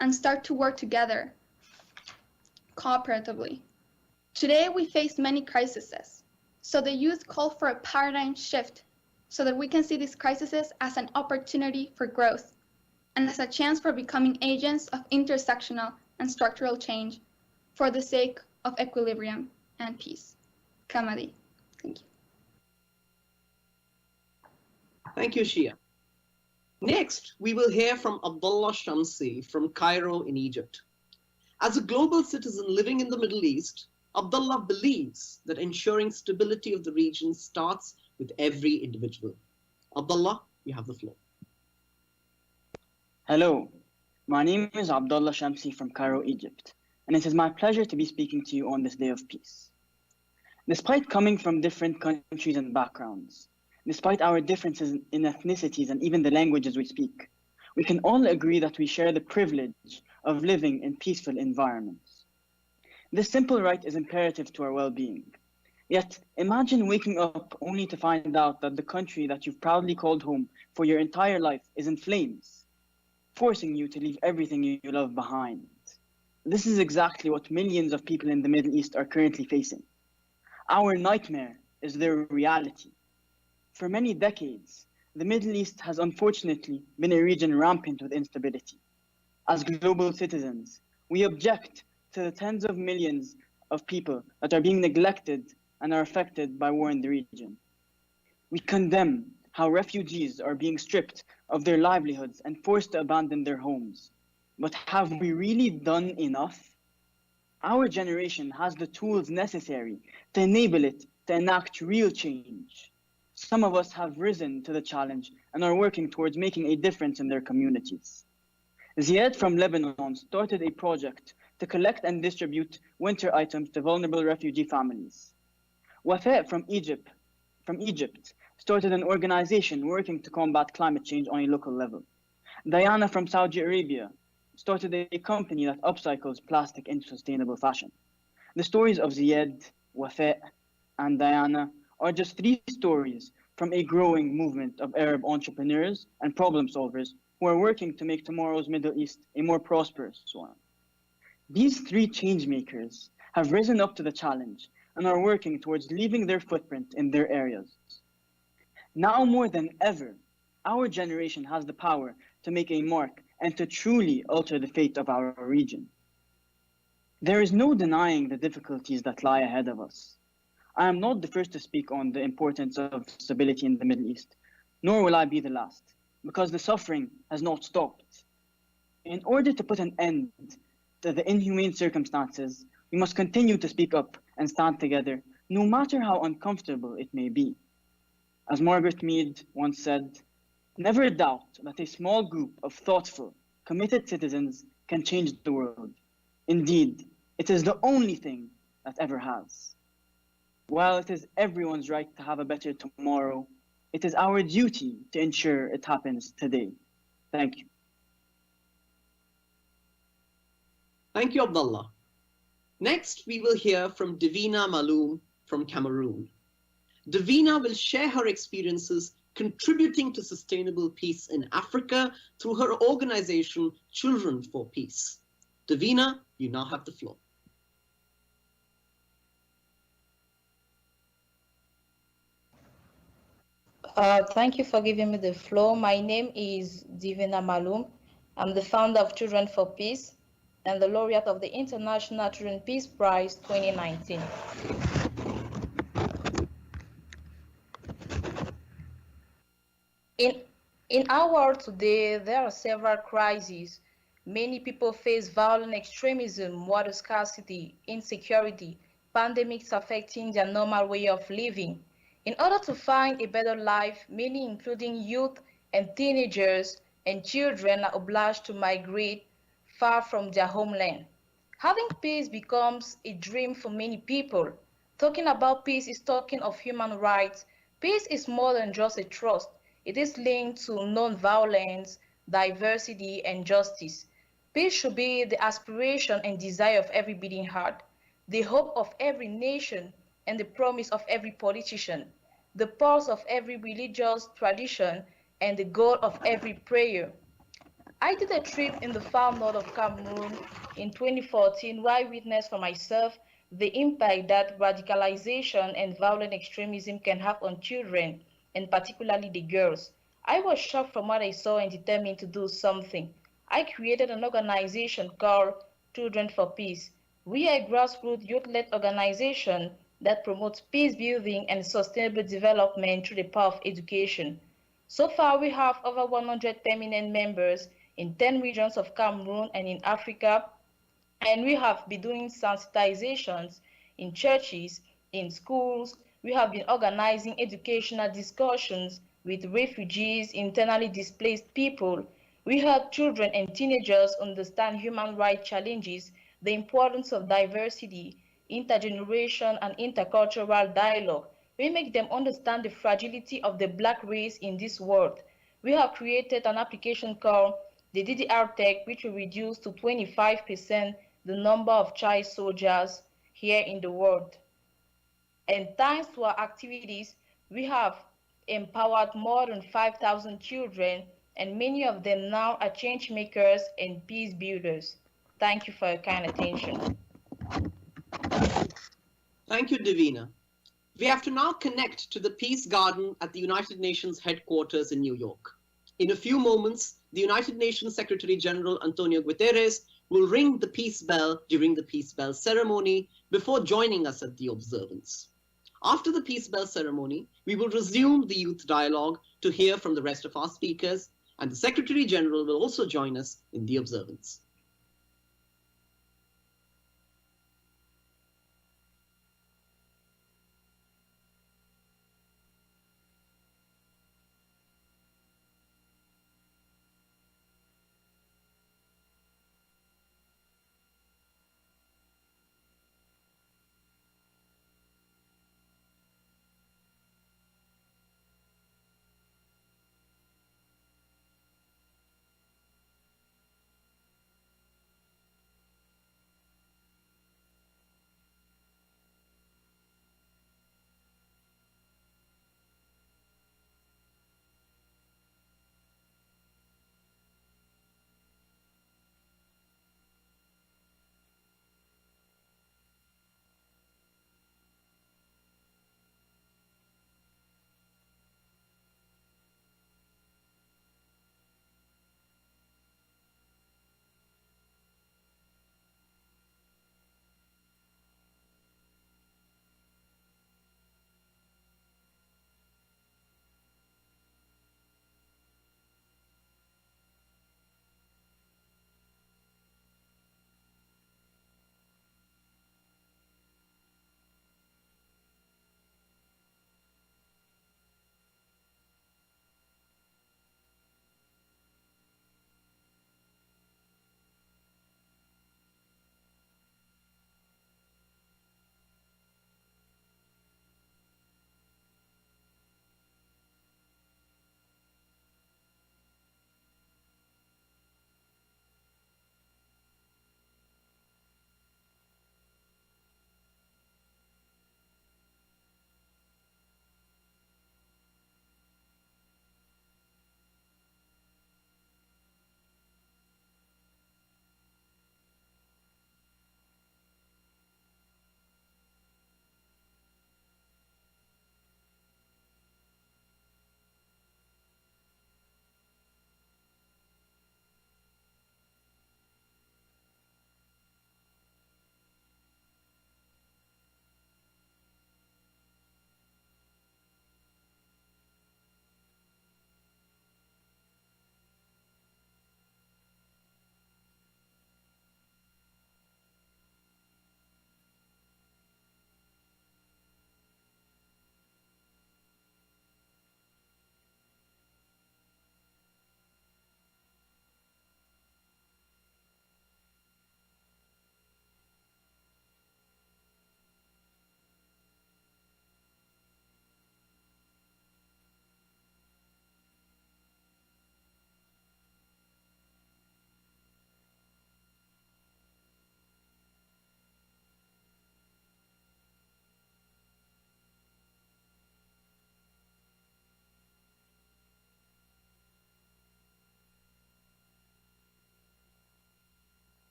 and start to work together, cooperatively. Today, we face many crises. So the youth call for a paradigm shift so that we can see these crises as an opportunity for growth and as a chance for becoming agents of intersectional and structural change for the sake of equilibrium and peace. Kamadi. Thank you. Thank you, Shia. Next, we will hear from Abdullah Shamsi from Cairo in Egypt. As a global citizen living in the Middle East, Abdullah believes that ensuring stability of the region starts with every individual. Abdullah, you have the floor. Hello, my name is Abdullah Shamsi from Cairo, Egypt, and it is my pleasure to be speaking to you on this day of peace. Despite coming from different countries and backgrounds, despite our differences in ethnicities and even the languages we speak, we can all agree that we share the privilege of living in peaceful environments. This simple right is imperative to our well-being. Yet, imagine waking up only to find out that the country that you've proudly called home for your entire life is in flames, forcing you to leave everything you love behind. This is exactly what millions of people in the Middle East are currently facing. Our nightmare is their reality. For many decades, the Middle East has unfortunately been a region rampant with instability. As global citizens, we object to the tens of millions of people that are being neglected and are affected by war in the region. We condemn how refugees are being stripped of their livelihoods and forced to abandon their homes. But have we really done enough? Our generation has the tools necessary to enable it to enact real change. Some of us have risen to the challenge and are working towards making a difference in their communities. Ziad from Lebanon started a project to collect and distribute winter items to vulnerable refugee families. Wafa from Egypt started an organization working to combat climate change on a local level. Diana from Saudi Arabia started a company that upcycles plastic into sustainable fashion. The stories of Ziad, Wafa, and Diana are just 3 stories from a growing movement of Arab entrepreneurs and problem solvers who are working to make tomorrow's Middle East a more prosperous one. These 3 changemakers have risen up to the challenge and are working towards leaving their footprint in their areas. Now more than ever, our generation has the power to make a mark and to truly alter the fate of our region. There is no denying the difficulties that lie ahead of us. I am not the first to speak on the importance of stability in the Middle East, nor will I be the last, because the suffering has not stopped. In order to put an end to the inhumane circumstances, we must continue to speak up and stand together, no matter how uncomfortable it may be. As Margaret Mead once said, "Never doubt that a small group of thoughtful, committed citizens can change the world. Indeed, it is the only thing that ever has." While it is everyone's right to have a better tomorrow, it is our duty to ensure it happens today. Thank you. Thank you, Abdullah. Next, we will hear from Divina Maloum from Cameroon. Divina will share her experiences contributing to sustainable peace in Africa through her organization, Children for Peace. Divina, you now have the floor. Thank you for giving me the floor. My name is Divina Maloum. I'm the founder of Children for Peace and the laureate of the International Children Peace Prize 2019. In our world today, there are several crises. Many people face violent extremism, water scarcity, insecurity, pandemics affecting their normal way of living. In order to find a better life, many, including youth and teenagers and children, are obliged to migrate far from their homeland. Having peace becomes a dream for many people. Talking about peace is talking of human rights. Peace is more than just a trust. It is linked to non-violence, diversity, and justice. Peace should be the aspiration and desire of every beating heart, the hope of every nation, and the promise of every politician, the pulse of every religious tradition, and the goal of every prayer. I did a trip in the far north of Cameroon in 2014 where I witnessed for myself the impact that radicalization and violent extremism can have on children, and particularly the girls. I was shocked from what I saw and determined to do something. I created an organization called Children for Peace. We are a grassroots youth-led organization that promotes peace building and sustainable development through the power of education. So far, we have over 100 permanent members in 10 regions of Cameroon and in Africa, and we have been doing sensitizations in churches, in schools. We have been organizing educational discussions with refugees, internally displaced people. We help children and teenagers understand human rights challenges, the importance of diversity, intergeneration, and intercultural dialogue. We make them understand the fragility of the Black race in this world. We have created an application called the DDR Tech, which will reduce to 25% the number of child soldiers here in the world. And thanks to our activities, we have empowered more than 5,000 children, and many of them now are change makers and peace builders. Thank you for your kind attention. Thank you, Divina. We have to now connect to the Peace Garden at the United Nations headquarters in New York. In a few moments, the United Nations Secretary General Antonio Guterres will ring the peace bell during the peace bell ceremony before joining us at the observance. After the peace bell ceremony, we will resume the youth dialogue to hear from the rest of our speakers, and the Secretary General will also join us in the observance.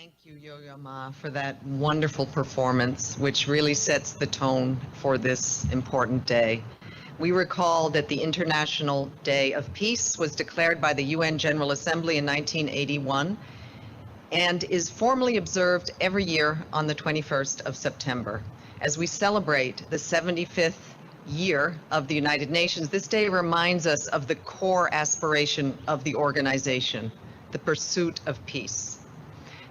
Thank you, Yo-Yo Ma, for that wonderful performance, which really sets the tone for this important day. We recall that the International Day of Peace was declared by the UN General Assembly in 1981 and is formally observed every year on the 21st of September. As we celebrate the 75th year of the United Nations, this day reminds us of the core aspiration of the organization, the pursuit of peace.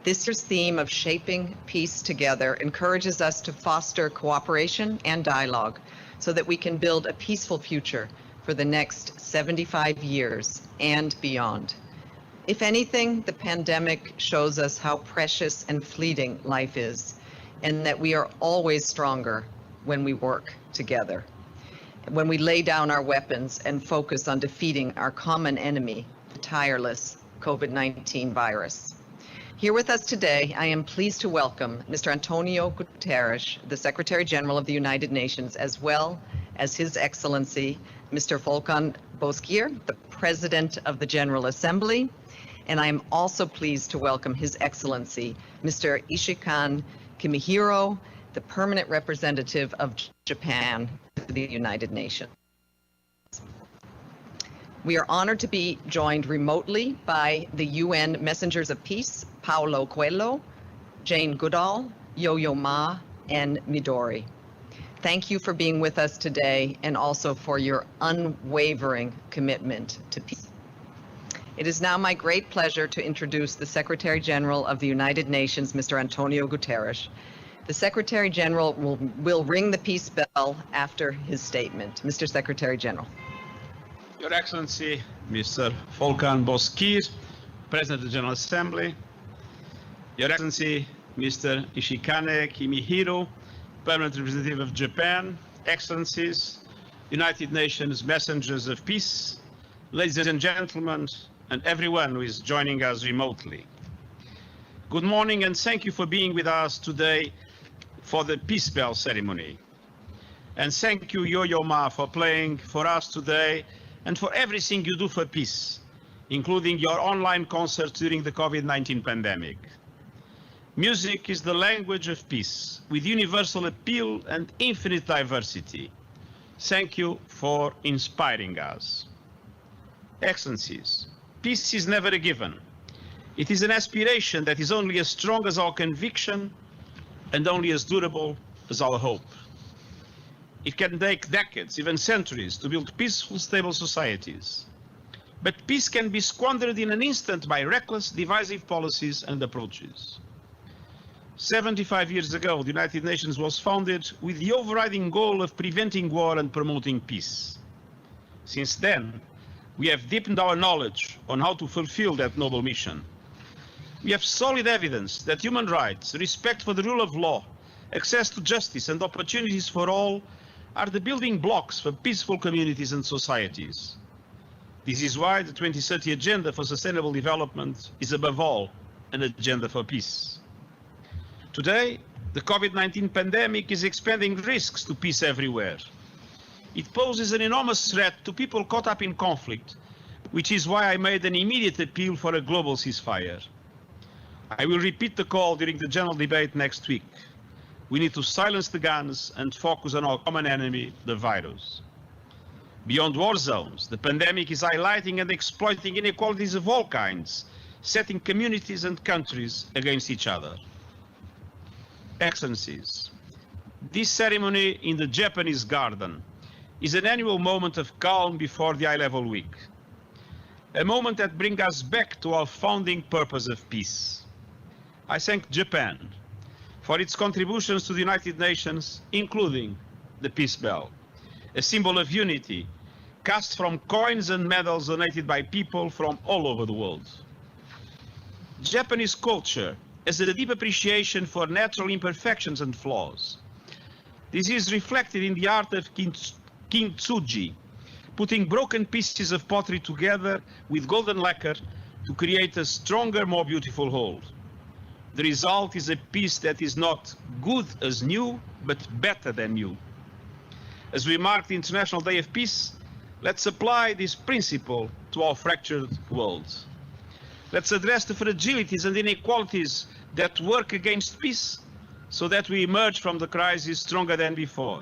This year's theme of shaping peace together encourages us to foster cooperation and dialogue so that we can build a peaceful future for the next 75 years and beyond. If anything, the pandemic shows us how precious and fleeting life is, and that we are always stronger when we work together, when we lay down our weapons and focus on defeating our common enemy, the tireless COVID-19 virus. Here with us today, I am pleased to welcome Mr. Antonio Guterres, the Secretary General of the United Nations, as well as His Excellency, Mr. Volkan Bozkır, the President of the General Assembly. And I am also pleased to welcome His Excellency, Mr. Ishikan Kimihiro, the Permanent Representative of Japan to the United Nations. We are honored to be joined remotely by the UN Messengers of Peace, Paulo Coelho, Jane Goodall, Yo-Yo Ma, and Midori. Thank you for being with us today and also for your unwavering commitment to peace. It is now my great pleasure to introduce the Secretary General of the United Nations, Mr. Antonio Guterres. The Secretary General will ring the peace bell after his statement. Mr. Secretary General. Your Excellency, Mr. Volkan Bozkır, President of the General Assembly. Your Excellency, Mr. Ishikane Kimihiro, Permanent Representative of Japan. Excellencies, United Nations Messengers of Peace, ladies and gentlemen, and everyone who is joining us remotely. Good morning and thank you for being with us today for the Peace Bell ceremony. And thank you, Yo-Yo Ma, for playing for us today and for everything you do for peace, including your online concerts during the COVID-19 pandemic. Music is the language of peace, with universal appeal and infinite diversity. Thank you for inspiring us. Excellencies, peace is never a given. It is an aspiration that is only as strong as our conviction and only as durable as our hope. It can take decades, even centuries, to build peaceful, stable societies. But peace can be squandered in an instant by reckless, divisive policies and approaches. 75 years ago, the United Nations was founded with the overriding goal of preventing war and promoting peace. Since then, we have deepened our knowledge on how to fulfill that noble mission. We have solid evidence that human rights, respect for the rule of law, access to justice and opportunities for all are the building blocks for peaceful communities and societies. This is why the 2030 Agenda for Sustainable Development is above all an agenda for peace. Today, the COVID-19 pandemic is expanding risks to peace everywhere. It poses an enormous threat to people caught up in conflict, which is why I made an immediate appeal for a global ceasefire. I will repeat the call during the general debate next week. We need to silence the guns and focus on our common enemy, the virus. Beyond war zones, the pandemic is highlighting and exploiting inequalities of all kinds, setting communities and countries against each other. Excellencies, this ceremony in the Japanese garden is an annual moment of calm before the high-level week, a moment that brings us back to our founding purpose of peace. I thank Japan for its contributions to the United Nations, including the Peace Bell, a symbol of unity cast from coins and medals donated by people from all over the world. Japanese culture has a deep appreciation for natural imperfections and flaws. This is reflected in the art of kintsugi, putting broken pieces of pottery together with golden lacquer to create a stronger, more beautiful whole. The result is a piece that is not good as new, but better than new. As we mark the International Day of Peace, let's apply this principle to our fractured world. Let's address the fragilities and inequalities that work against peace so that we emerge from the crisis stronger than before.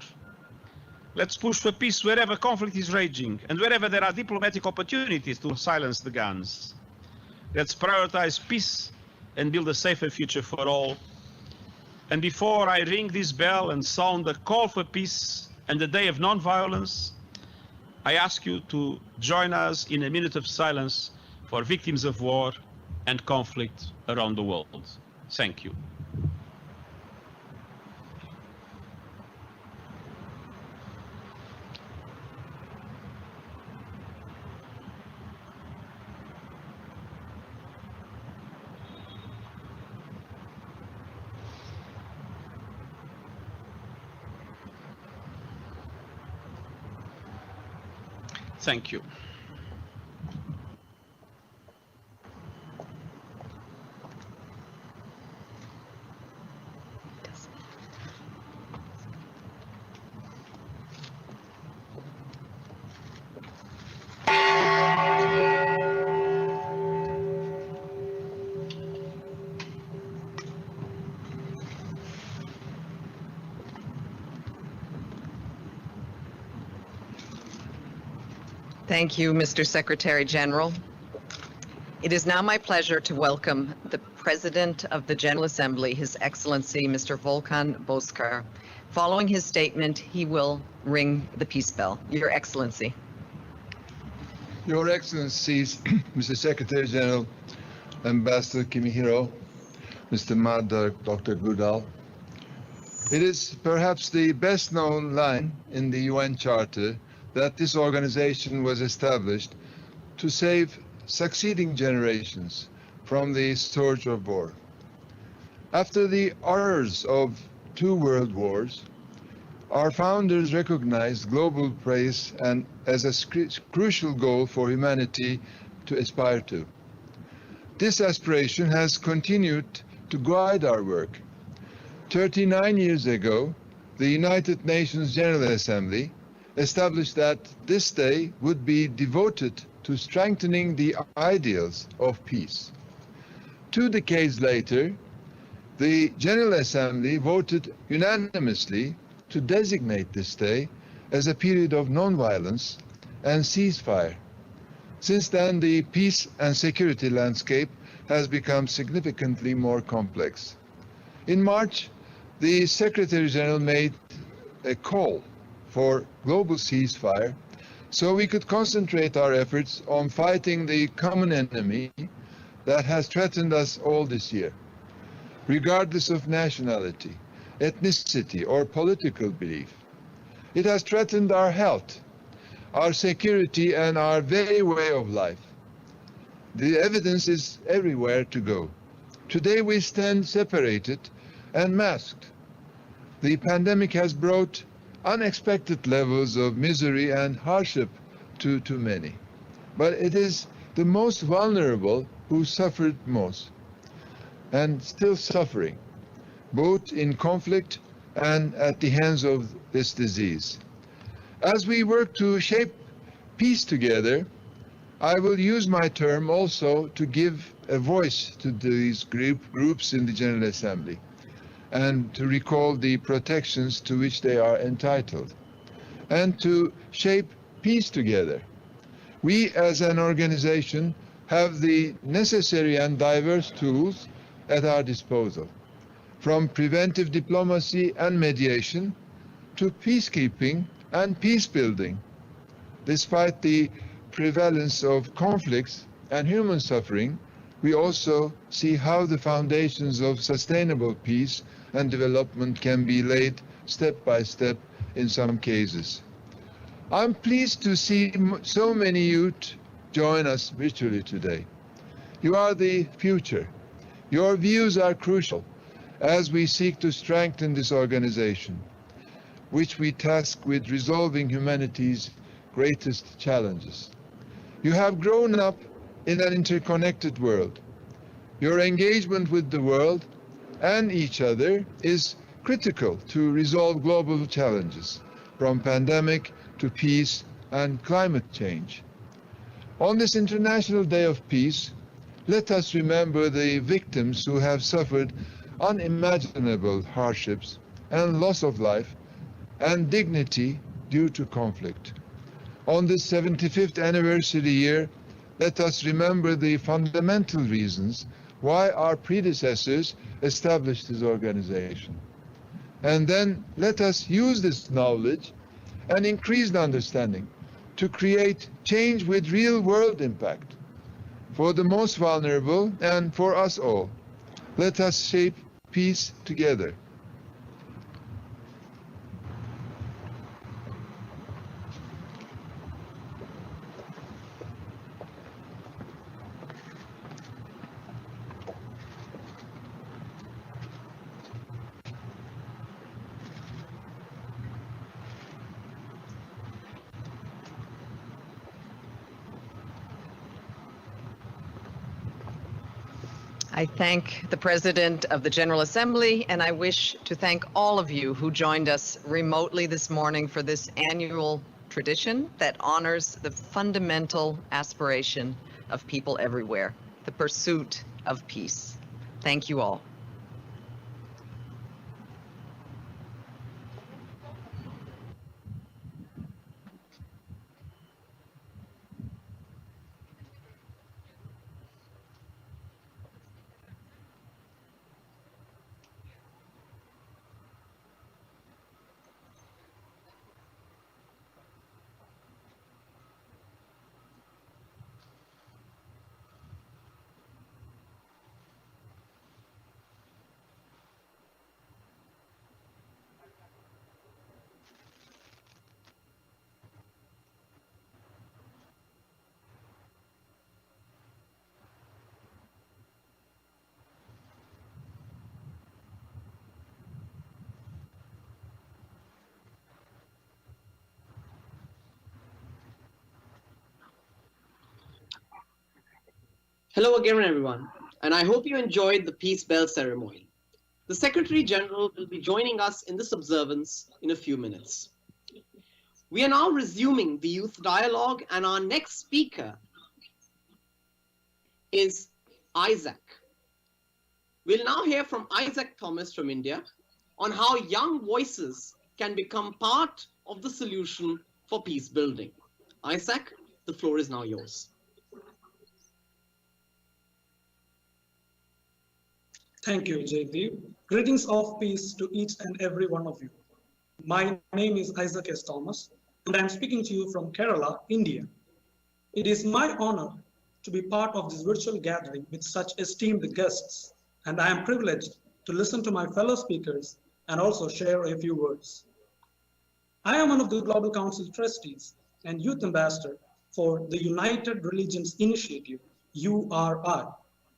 Let's push for peace wherever conflict is raging and wherever there are diplomatic opportunities to silence the guns. Let's prioritize peace and build a safer future for all. And before I ring this bell and sound the call for peace and the day of non-violence, I ask you to join us in a minute of silence for victims of war and conflict around the world. Thank you. Thank you. Thank you, Mr. Secretary General. It is now my pleasure to welcome the President of the General Assembly, His Excellency, Mr. Volkan Bozkır. Following his statement, he will ring the peace bell. Your Excellency. Your Excellencies, Mr. Secretary General, Ambassador Kimihiro, Mr. Madar, Dr. Goodall. It is perhaps the best known line in the UN Charter that this organization was established to save succeeding generations from the scourge of war. After the horrors of 2 world wars, our founders recognized global peace and as a crucial goal for humanity to aspire to. This aspiration has continued to guide our work. 39 years ago, the United Nations General Assembly established that this day would be devoted to strengthening the ideals of peace. 2 decades later, the General Assembly voted unanimously to designate this day as a period of non-violence and ceasefire. Since then, the peace and security landscape has become significantly more complex. In March, the Secretary General made a call for global ceasefire so we could concentrate our efforts on fighting the common enemy that has threatened us all this year. Regardless of nationality, ethnicity, or political belief, it has threatened our health, our security, and our very way of life. The evidence is everywhere to go. Today we stand separated and masked. The pandemic has brought unexpected levels of misery and hardship to many. But it is the most vulnerable who suffered most and still suffering, both in conflict and at the hands of this disease. As we work to shape peace together, I will use my term also to give a voice to these groups in the General Assembly and to recall the protections to which they are entitled, and to shape peace together. We as an organization have the necessary and diverse tools at our disposal, from preventive diplomacy and mediation to peacekeeping and peace building. Despite the prevalence of conflicts and human suffering, we also see how the foundations of sustainable peace and development can be laid step by step in some cases. I'm pleased to see so many youth join us virtually today. You are the future. Your views are crucial as we seek to strengthen this organization, which we task with resolving humanity's greatest challenges. You have grown up in an interconnected world. Your engagement with the world and each other is critical to resolve global challenges, from pandemic to peace and climate change. On this International Day of Peace, let us remember the victims who have suffered unimaginable hardships and loss of life and dignity due to conflict. On this 75th anniversary year, let us remember the fundamental reasons why our predecessors established this organization. And then let us use this knowledge and increased understanding to create change with real-world impact for the most vulnerable and for us all. Let us shape peace together. I thank the President of the General Assembly, and I wish to thank all of you who joined us remotely this morning for this annual tradition that honors the fundamental aspiration of people everywhere, the pursuit of peace. Thank you all. Hello again, everyone, and I hope you enjoyed the Peace Bell ceremony. The Secretary General will be joining us in this observance in a few minutes. We are now resuming the youth dialogue, and our next speaker is Isaac. We'll now hear from Isaac Thomas from India on how young voices can become part of the solution for peace building. Isaac, the floor is now yours. Thank you, Jaydeep. Greetings of peace to each and every one of you. My name is Isaac S. Thomas, and I'm speaking to you from Kerala, India. It is my honor to be part of this virtual gathering with such esteemed guests, and I am privileged to listen to my fellow speakers and also share a few words. I am one of the Global Council trustees and youth ambassador for the United Religions Initiative, URI,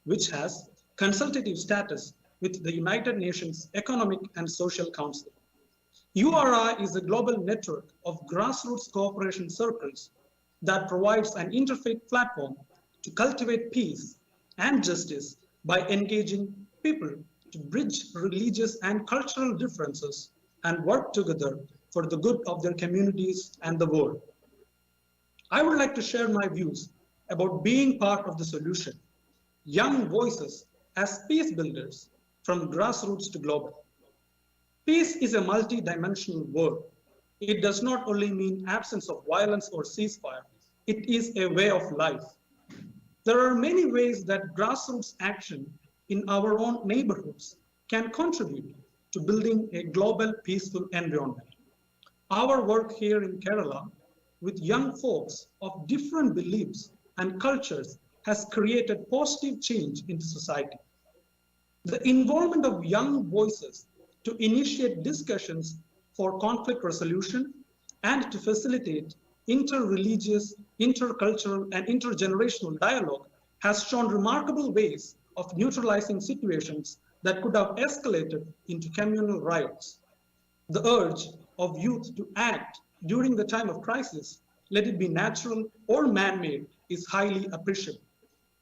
which has consultative status with the United Nations Economic and Social Council. URI is a global network of grassroots cooperation circles that provides an interfaith platform to cultivate peace and justice by engaging people to bridge religious and cultural differences and work together for the good of their communities and the world. I would like to share my views about being part of the solution, young voices as peace builders from grassroots to global. Peace is a multi-dimensional word. It does not only mean absence of violence or ceasefire, it is a way of life. There are many ways that grassroots action in our own neighborhoods can contribute to building a global peaceful environment. Our work here in Kerala with young folks of different beliefs and cultures has created positive change in the society. The involvement of young voices to initiate discussions for conflict resolution and to facilitate inter-religious, intercultural, and intergenerational dialogue has shown remarkable ways of neutralizing situations that could have escalated into communal riots. The urge of youth to act during the time of crisis, let it be natural or man-made, is highly appreciable.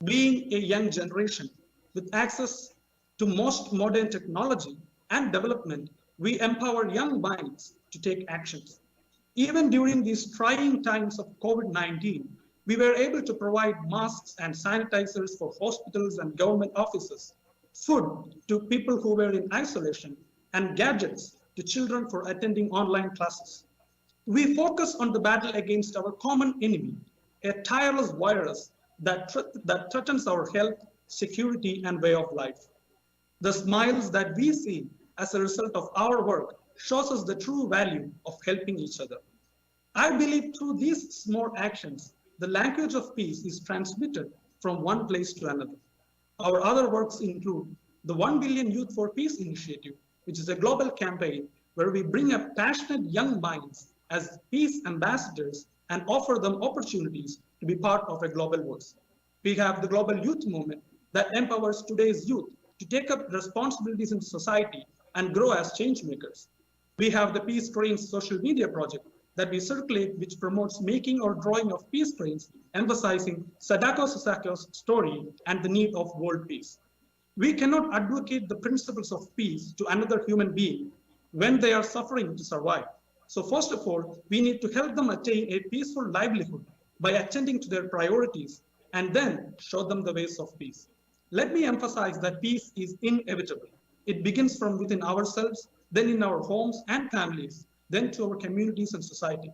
Being a young generation with access to most modern technology and development, we empower young minds to take actions. Even during these trying times of COVID-19, We were able to provide masks and sanitizers for hospitals and government offices, food to people who were in isolation, and gadgets to children for attending online classes. We focus on the battle against our common enemy, a tireless virus that threatens our health, security, and way of life. The smiles that we see as a result of our work shows us the true value of helping each other. I believe through these small actions, the language of peace is transmitted from one place to another. Our other works include the 1 Billion Youth for Peace initiative, which is a global campaign where we bring up passionate young minds as peace ambassadors and offer them opportunities to be part of a global voice. We have the Global Youth Movement that empowers today's youth to take up responsibilities in society and grow as change makers. We have the Peace Trains social media project that we circulate, which promotes making or drawing of peace trains, emphasizing Sadako Sasako's story and the need of world peace. We cannot advocate the principles of peace to another human being when they are suffering to survive. So first of all, we need to help them attain a peaceful livelihood by attending to their priorities and then show them the ways of peace. Let me emphasize that peace is inevitable. It begins from within ourselves, then in our homes and families, then to our communities and society.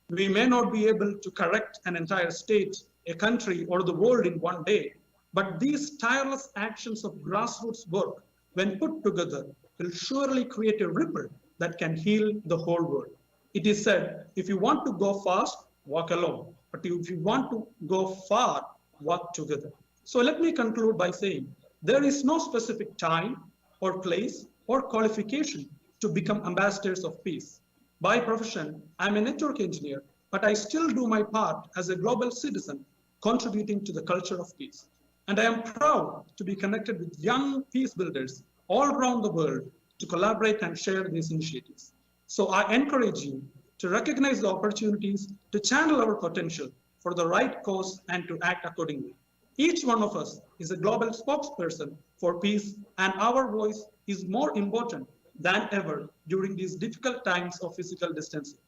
We may not be able to correct an entire state, a country, or the world in one day, but these tireless actions of grassroots work, when put together, will surely create a ripple that can heal the whole world. It is said, if you want to go fast, walk alone. But if you want to go far, walk together. So let me conclude by saying, there is no specific time or place or qualification to become ambassadors of peace. By profession, I'm a network engineer, but I still do my part as a global citizen, contributing to the culture of peace. And I am proud to be connected with young peace builders all around the world to collaborate and share these initiatives. So I encourage you to recognize the opportunities, to channel our potential for the right cause, and to act accordingly. Each one of us is a global spokesperson for peace, and our voice is more important than ever during these difficult times of physical distancing.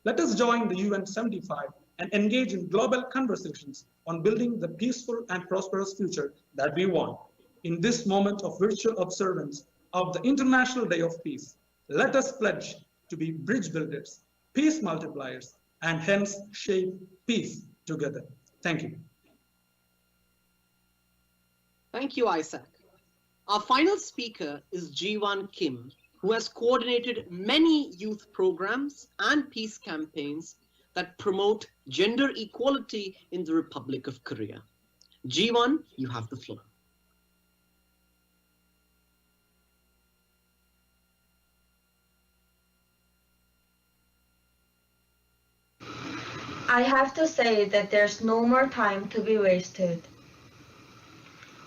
Let us join the UN 75 and engage in global conversations on building the peaceful and prosperous future that we want. In this moment of virtual observance of the International Day of Peace, let us pledge to be bridge builders, peace multipliers, and hence shape peace together. Thank you. Thank you, Isaac. Our final speaker is Ji-Won Kim, who has coordinated many youth programs and peace campaigns that promote gender equality in the Republic of Korea. Ji-Won, you have the floor. I have to say that there's no more time to be wasted.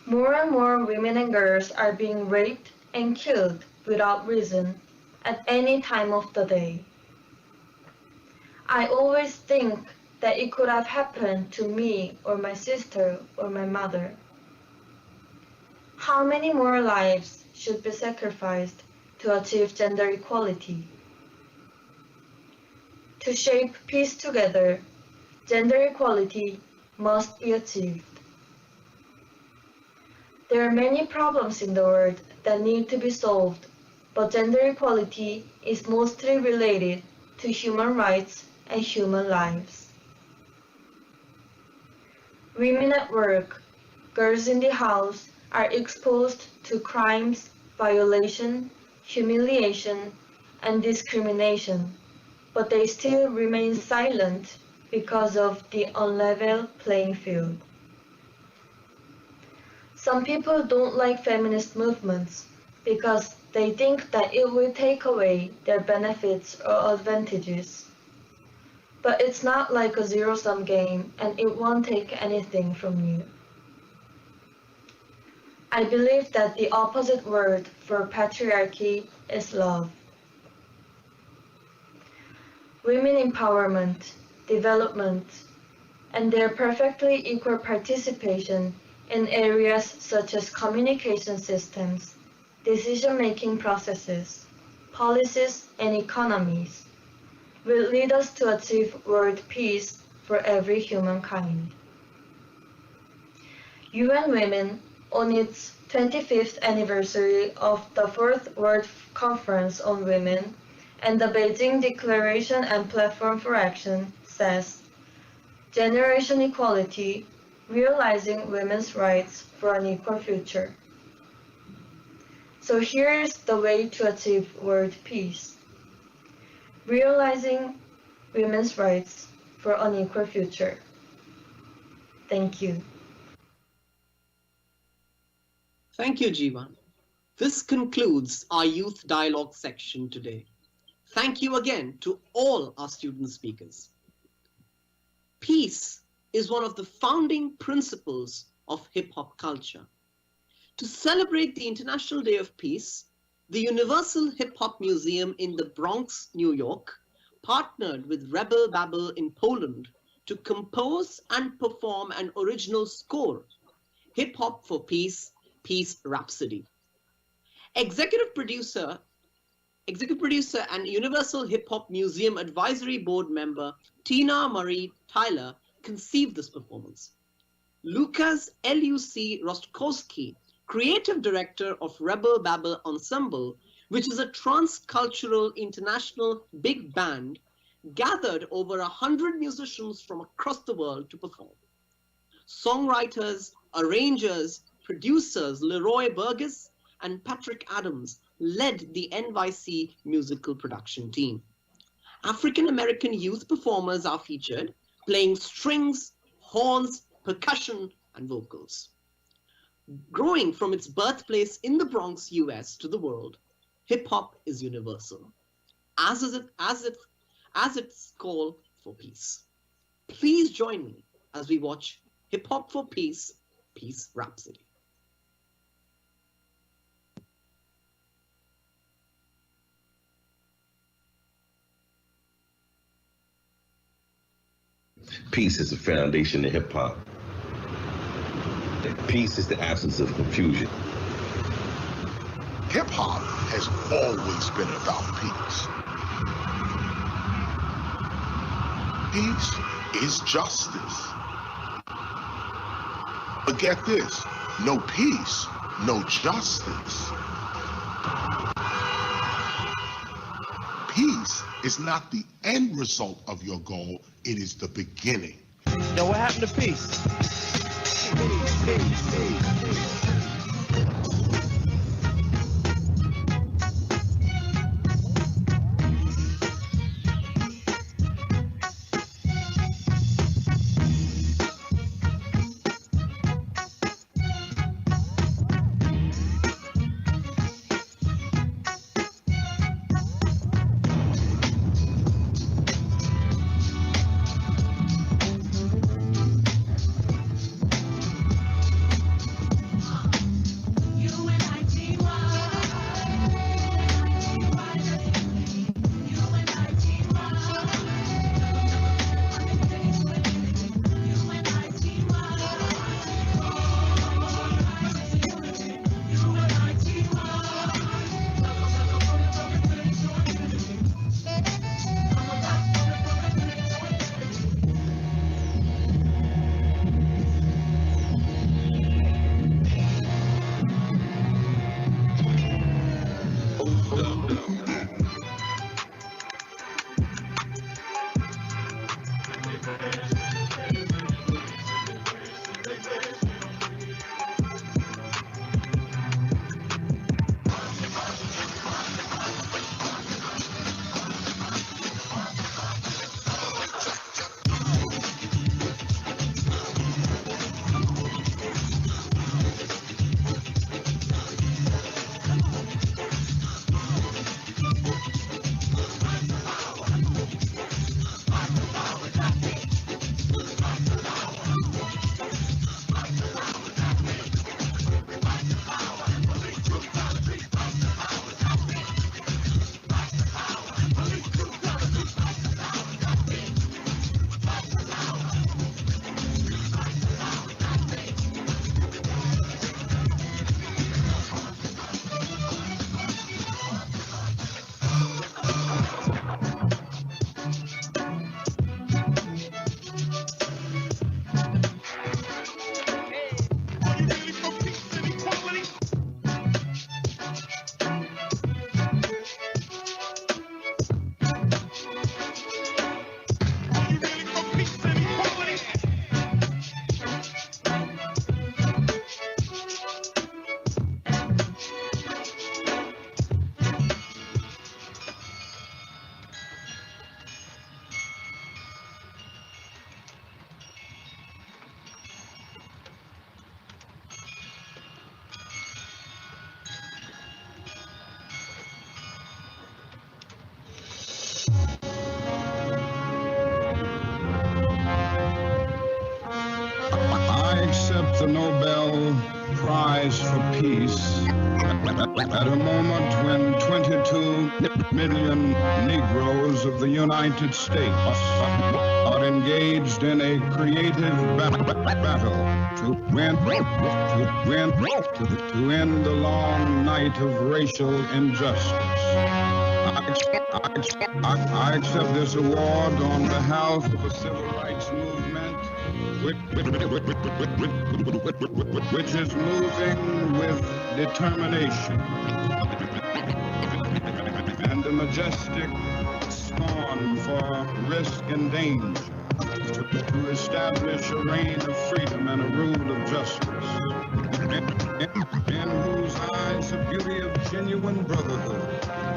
More and more women and girls are being raped and killed without reason at any time of the day. I always think that it could have happened to me or my sister or my mother. How many more lives should be sacrificed to achieve gender equality? To shape peace together, gender equality must be achieved. There are many problems in the world that need to be solved, but gender equality is mostly related to human rights and human lives. Women at work, girls in the house are exposed to crimes, violation, humiliation, and discrimination, but they still remain silent because of the unlevel playing field. Some people don't like feminist movements because they think that it will take away their benefits or advantages. But it's not like a zero-sum game, and it won't take anything from you. I believe that the opposite word for patriarchy is love. Women empowerment, development, and their perfectly equal participation in areas such as communication systems, decision-making processes, policies, and economies will lead us to achieve world peace for every humankind. UN Women, on its 25th anniversary of the Fourth World Conference on Women and the Beijing Declaration and Platform for Action, says, "Generation equality, realizing women's rights for an equal future." So here's the way to achieve world peace. Realizing women's rights for an equal future. Thank you. Thank you, Jivan. This concludes our youth dialogue section today. Thank you again to all our student speakers. Peace is one of the founding principles of hip-hop culture. To celebrate the International Day of Peace, the Universal Hip Hop Museum in the Bronx, New York, partnered with Rebel Babel in Poland to compose and perform an original score, Hip Hop for Peace, Peace Rhapsody. Executive producer and Universal Hip Hop Museum Advisory Board member Tina Marie Tyler conceived this performance. Lukas L.U.C. Rostkowski, creative director of Rebel Babel Ensemble, which is a transcultural international big band, gathered over 100 musicians from across the world to perform. Songwriters, arrangers, producers Leroy Burgess and Patrick Adams led the NYC musical production team. African-American youth performers are featured, playing strings, horns, percussion, and vocals. Growing from its birthplace in the Bronx, US to the world, hip-hop is universal, as its call for peace. Please join me as we watch Hip Hop for Peace, Peace Rhapsody. Peace is the foundation of hip-hop. Peace is the absence of confusion. Hip-hop has always been about peace. Peace is justice. But get this, no peace, no justice. Peace is not the end result of your goal, it is the beginning. Yo, what happened to peace? Peace. the Nobel Prize for Peace at a moment when 22 million Negroes of the United States are engaged in a creative battle to end the long night of racial injustice. I accept this award on behalf of the civil rights movement, which is moving with determination and a majestic scorn for risk and danger to establish a reign of freedom and a rule of justice, in whose eyes the beauty of genuine brotherhood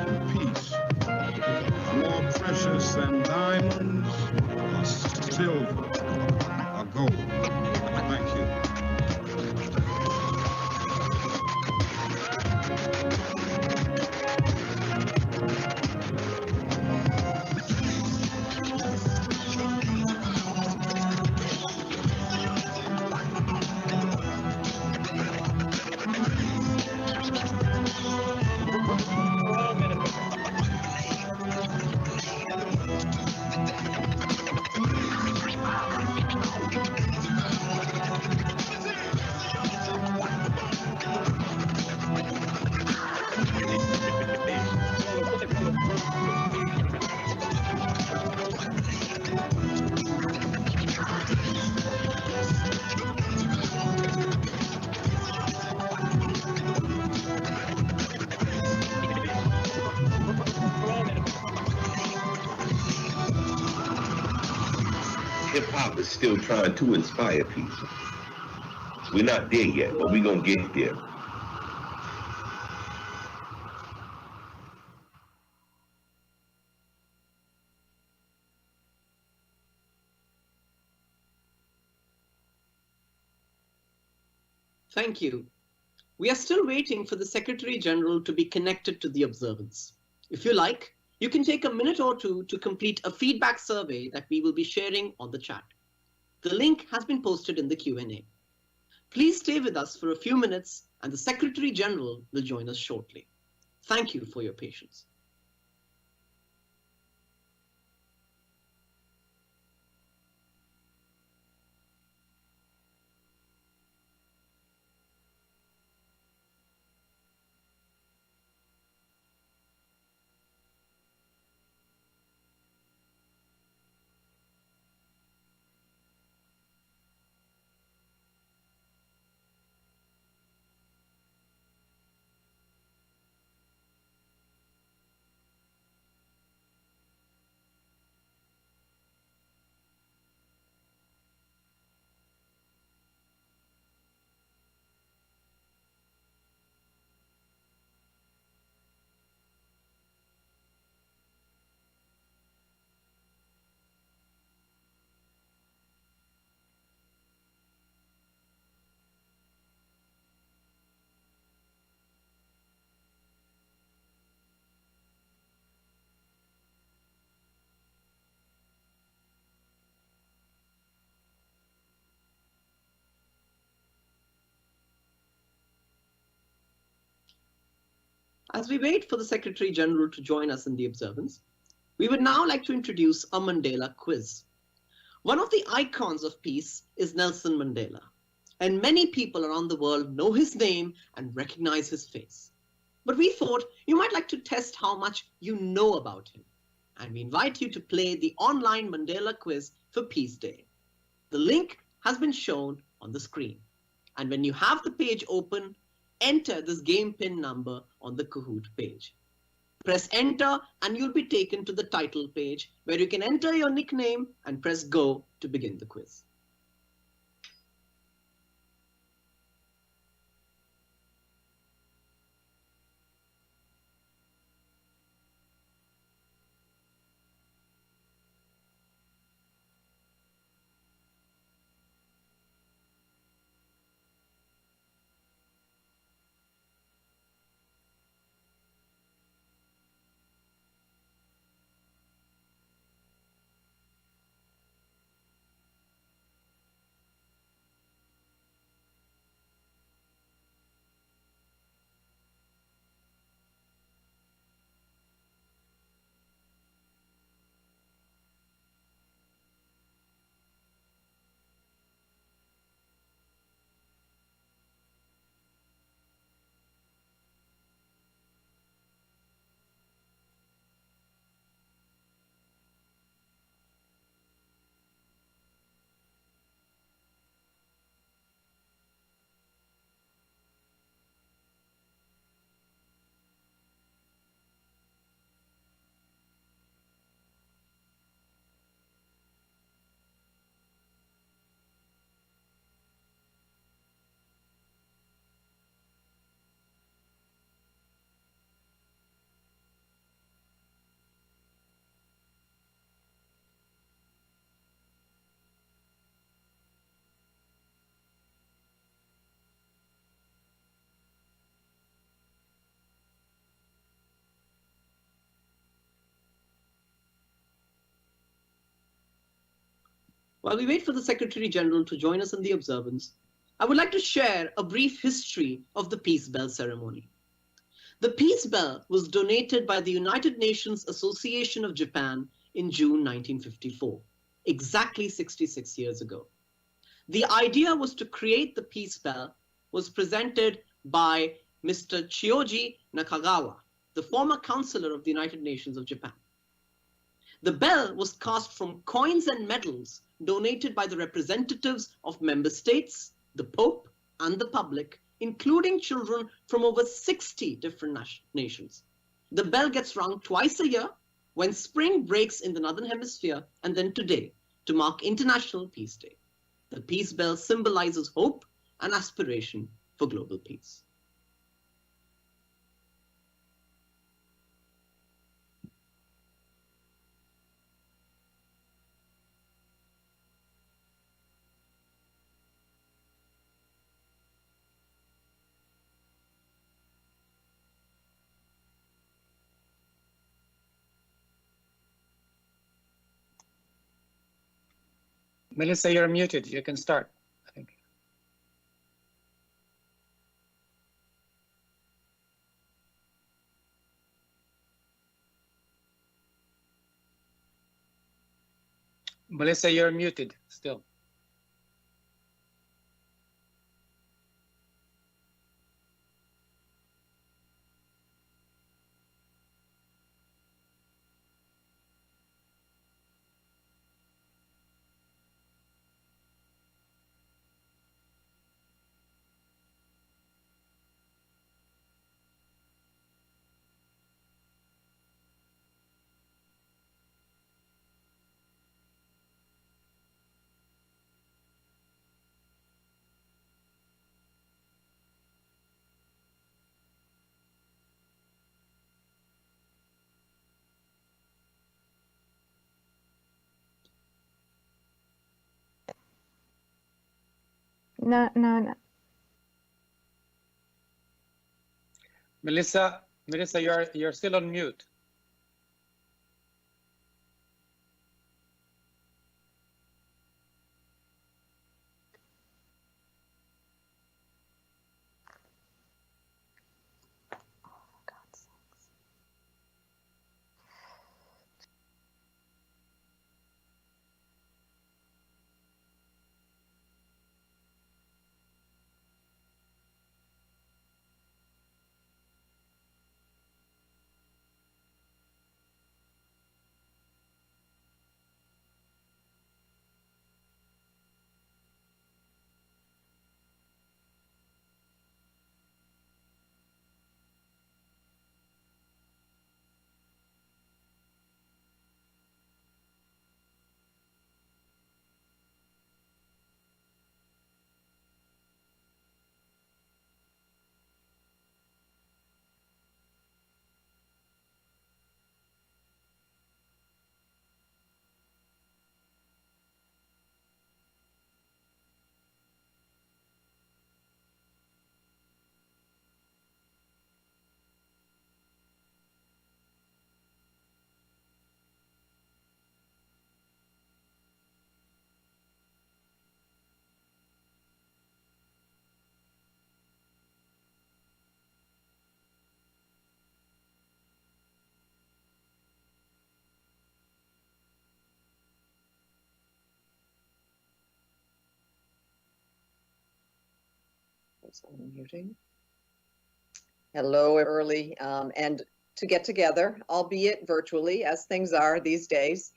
and peace are more precious than diamonds, or silver, or gold. Thank you. Hip-hop is still trying to inspire people. We're not there yet, but we're going to get there. Thank you. We are still waiting for the Secretary General to be connected to the observance. If you like, you can take a minute or two to complete a feedback survey that we will be sharing on the chat. The link has been posted in the Q&A. Please stay with us for a few minutes and the Secretary General will join us shortly. Thank you for your patience. As we wait for the Secretary General to join us in the observance, we would now like to introduce a Mandela quiz. One of the icons of peace is Nelson Mandela, and many people around the world know his name and recognize his face. But we thought you might like to test how much you know about him, and we invite you to play the online Mandela quiz for Peace Day. The link has been shown on the screen, and when you have the page open, enter this game pin number on the Kahoot page. Press enter and you'll be taken to the title page where you can enter your nickname and press go to begin the quiz. while we wait for the Secretary General to join us in the observance, I would like to share a brief history of the Peace Bell ceremony. The Peace Bell was donated by the United Nations Association of Japan in June 1954, exactly 66 years ago. The idea was to create the Peace Bell was presented by Mr. Chiyoji Nakagawa, the former counselor of the United Nations of Japan. The bell was cast from coins and medals donated by the representatives of member states, the Pope, and the public, including children from over 60 different nations. The bell gets rung twice a year, when spring breaks in the Northern Hemisphere, and then today, to mark International Peace Day. The Peace Bell symbolizes hope and aspiration for global peace. Melissa, you're muted. You can start, I think. Melissa, you're muted still. No. Melissa, you're still on mute. Unmuting. Hello, early, and to get together, albeit virtually, as things are these days,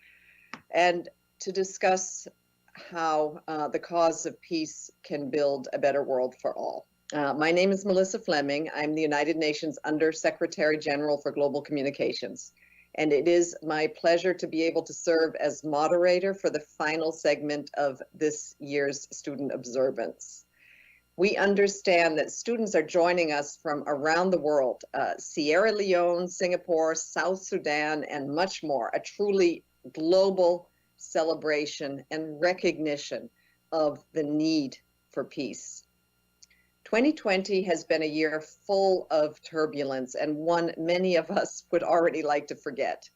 and to discuss how the cause of peace can build a better world for all. My name is Melissa Fleming. I'm the United Nations Under Secretary General for Global Communications, and it is my pleasure to be able to serve as moderator for the final segment of this year's Student Observance. We understand that students are joining us from around the world, Sierra Leone, Singapore, South Sudan, and much more, a truly global celebration and recognition of the need for peace. 2020 has been a year full of turbulence and one many of us would already like to forget.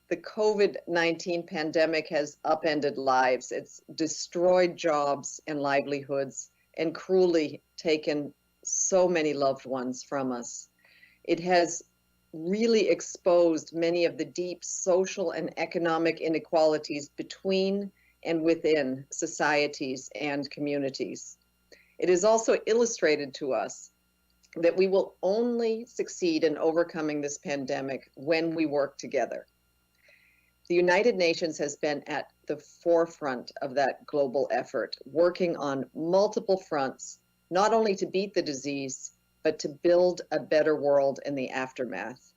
the COVID-19 pandemic has upended lives. It's destroyed jobs and livelihoods and cruelly taken so many loved ones from us. It has really exposed many of the deep social and economic inequalities between and within societies and communities. It has also illustrated to us that we will only succeed in overcoming this pandemic when we work together. The United Nations has been at the forefront of that global effort, working on multiple fronts, not only to beat the disease, but to build a better world in the aftermath.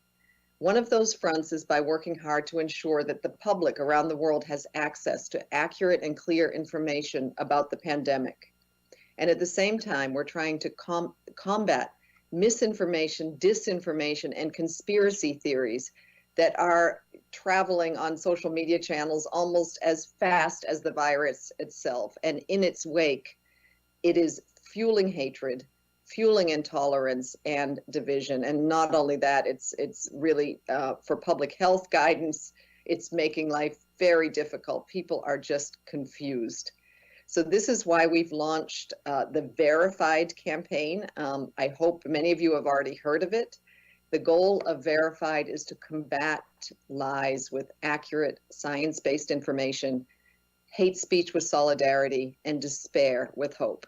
One of those fronts is by working hard to ensure that the public around the world has access to accurate and clear information about the pandemic. And at the same time, we're trying to combat misinformation, disinformation, and conspiracy theories that are traveling on social media channels almost as fast as the virus itself. And in its wake, it is fueling hatred, fueling intolerance and division. And not only that, it's really for public health guidance, it's making life very difficult. People are just confused. So this is why we've launched the Verified campaign. I hope many of you have already heard of it. The goal of Verified is to combat lies with accurate science-based information, hate speech with solidarity, and despair with hope,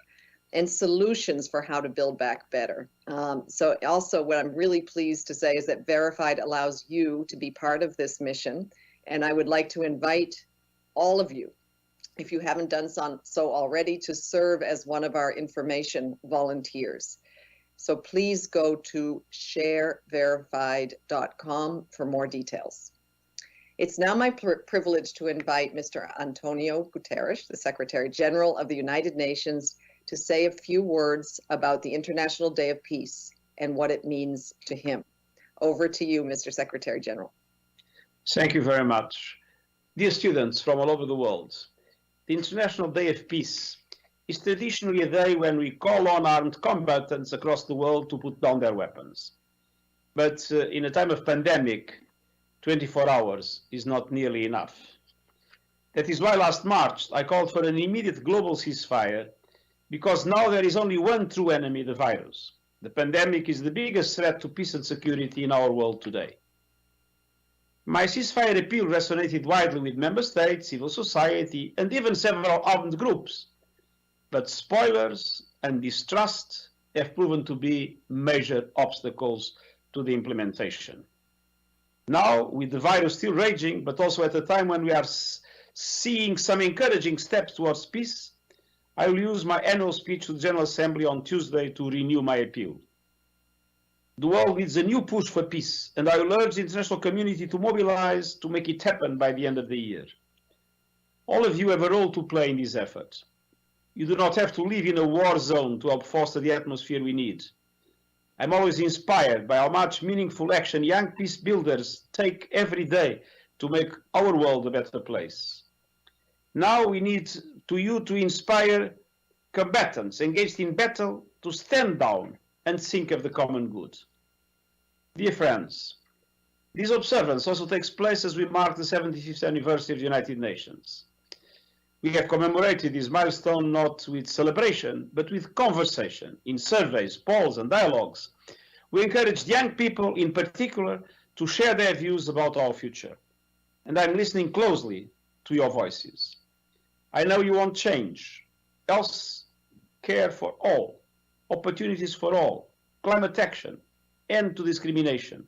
and solutions for how to build back better. So also what I'm really pleased to say is that Verified allows you to be part of this mission. And I would like to invite all of you, if you haven't done so already, to serve as one of our information volunteers. So please go to shareverified.com for more details. It's now my privilege to invite Mr. Antonio Guterres, the Secretary General of the United Nations, to say a few words about the International Day of Peace and what it means to him. Over to you, Mr. Secretary General. Thank you very much. Dear students from all over the world, the International Day of Peace is traditionally a day when we call on armed combatants across the world to put down their weapons. But in a time of pandemic, 24 hours is not nearly enough. That is why last March I called for an immediate global ceasefire, because now there is only one true enemy, the virus. The pandemic is the biggest threat to peace and security in our world today. My ceasefire appeal resonated widely with member states, civil society, and even several armed groups. But spoilers and distrust have proven to be major obstacles to the implementation. Now, with the virus still raging, but also at a time when we are seeing some encouraging steps towards peace, I will use my annual speech to the General Assembly on Tuesday to renew my appeal. The world needs a new push for peace, and I will urge the international community to mobilize to make it happen by the end of the year. All of you have a role to play in this effort. You do not have to live in a war zone to help foster the atmosphere we need. I'm always inspired by how much meaningful action young peace builders take every day to make our world a better place. Now we need you to inspire combatants engaged in battle to stand down and think of the common good. Dear friends, this observance also takes place as we mark the 75th anniversary of the United Nations. We have commemorated this milestone not with celebration, but with conversation, in surveys, polls, and dialogues. We encouraged young people in particular to share their views about our future. And I'm listening closely to your voices. I know you want change, health care for all, opportunities for all, climate action, end to discrimination.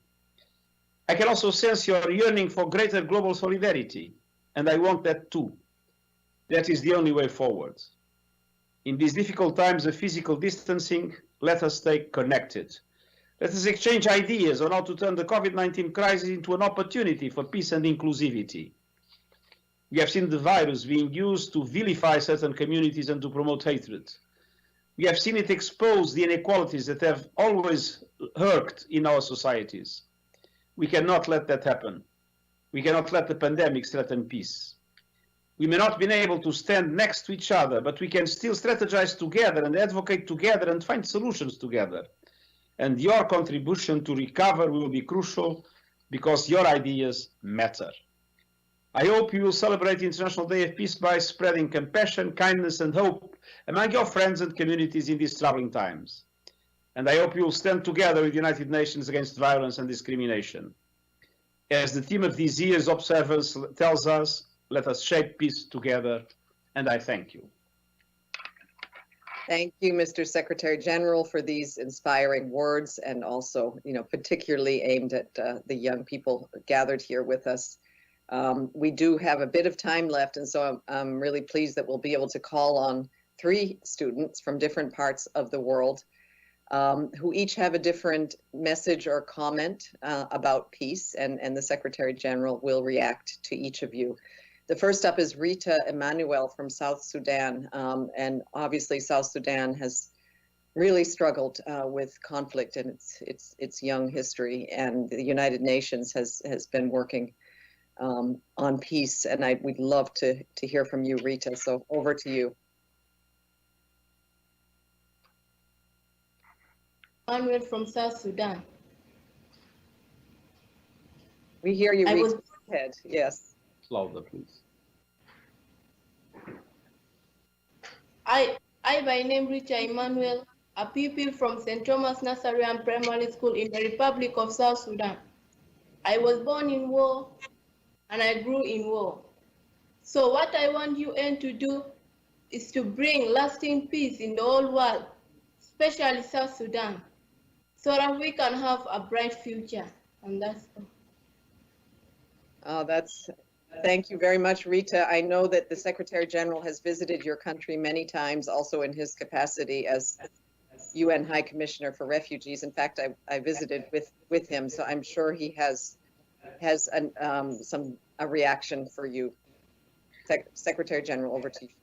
I can also sense your yearning for greater global solidarity, and I want that too. That is the only way forward. In these difficult times of physical distancing, let us stay connected. Let us exchange ideas on how to turn the COVID-19 crisis into an opportunity for peace and inclusivity. We have seen the virus being used to vilify certain communities and to promote hatred. We have seen it expose the inequalities that have always lurked in our societies. We cannot let that happen. We cannot let the pandemic threaten peace. We may not be able to stand next to each other, but we can still strategize together and advocate together and find solutions together. And your contribution to recover will be crucial because your ideas matter. I hope you will celebrate the International Day of Peace by spreading compassion, kindness, and hope among your friends and communities in these troubling times. And I hope you will stand together with the United Nations against violence and discrimination. As the theme of this year's observance tells us, let us shape peace together, and I thank you. Thank you, Mr. Secretary General, for these inspiring words, and also, particularly aimed at the young people gathered here with us. We do have a bit of time left, and so I'm really pleased that we'll be able to call on 3 students from different parts of the world who each have a different message or comment about peace, and the Secretary General will react to each of you. The first up is Rita Emmanuel from South Sudan, and obviously South Sudan has really struggled with conflict in its young history, and the United Nations has been working on peace, and we'd love to hear from you, Rita. So over to you. Manuel from South Sudan. We hear you, Rita. Go ahead. Yes. Louder, please. I by name Rita Emmanuel, a pupil from St. Thomas Nursery and Primary School in the Republic of South Sudan. I was born in war and I grew in war. So what I want UN to do is to bring lasting peace in the whole world, especially South Sudan, so that we can have a bright future. And that's all. Thank you very much, Rita. I know that the Secretary General has visited your country many times, also in his capacity as UN High Commissioner for Refugees. In fact, I visited with him, so I'm sure he has a reaction for you. Secretary General, over to you.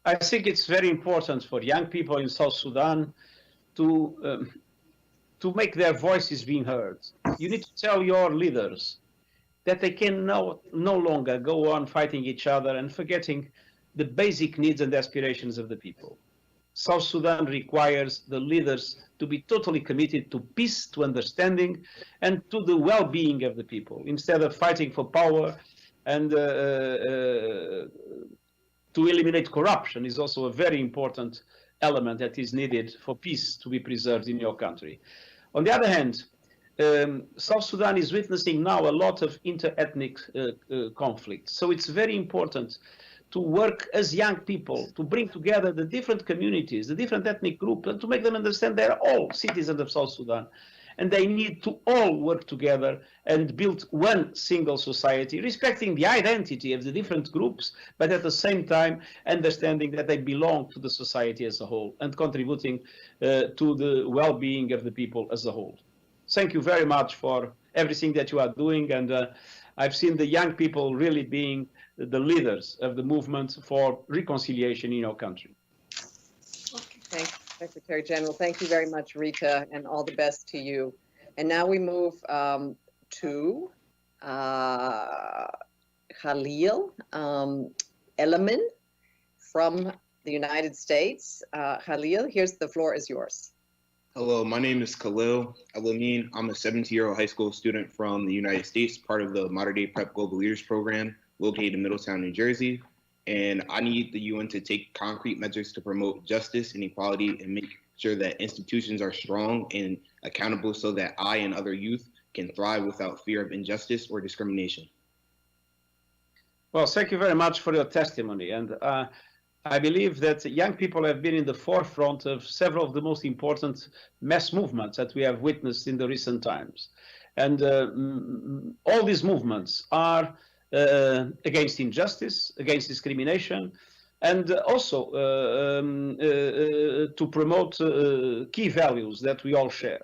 I think it's very important for young people in South Sudan to make their voices being heard. You need to tell your leaders that they can no longer go on fighting each other and forgetting the basic needs and aspirations of the people. South Sudan requires the leaders to be totally committed to peace, to understanding, and to the well-being of the people, instead of fighting for power. And to eliminate corruption is also a very important element that is needed for peace to be preserved in your country. On the other hand, South Sudan is witnessing now a lot of inter-ethnic conflict. So it's very important to work as young people, to bring together the different communities, the different ethnic groups, and to make them understand they're all citizens of South Sudan. And they need to all work together and build one single society, respecting the identity of the different groups, but at the same time understanding that they belong to the society as a whole and contributing to the well-being of the people as a whole. Thank you very much for everything that you are doing, and I've seen the young people really being the leaders of the movement for reconciliation in your country. Okay. Thank you, Secretary General. Thank you very much, Rita, and all the best to you. And now we move to Khalil Elamin from the United States. Khalil, the floor is yours. Hello, my name is Khalil Elamin. I'm a 17-year-old high school student from the United States, part of the Modern Day Prep Global Leaders Program, located in Middletown, New Jersey. And I need the UN to take concrete measures to promote justice and equality and make sure that institutions are strong and accountable so that I and other youth can thrive without fear of injustice or discrimination. Well, thank you very much for your testimony. And I believe that young people have been in the forefront of several of the most important mass movements that we have witnessed in the recent times. And all these movements are against injustice, against discrimination, and also to promote key values that we all share.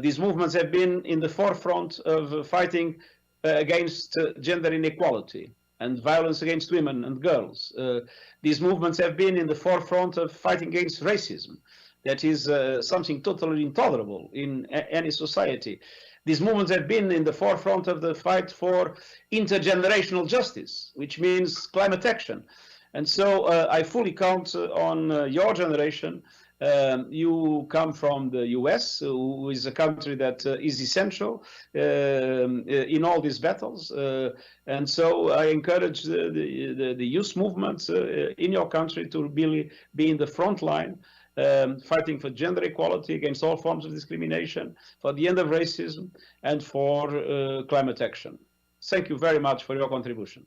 These movements have been in the forefront of fighting against gender inequality and violence against women and girls. These movements have been in the forefront of fighting against racism. That is something totally intolerable in any society. These movements have been in the forefront of the fight for intergenerational justice, which means climate action. And so I fully count on your generation You come from the US, who is a country that is essential in all these battles. And so I encourage the youth movement in your country to really be in the front line, fighting for gender equality, against all forms of discrimination, for the end of racism, and for climate action. Thank you very much for your contribution.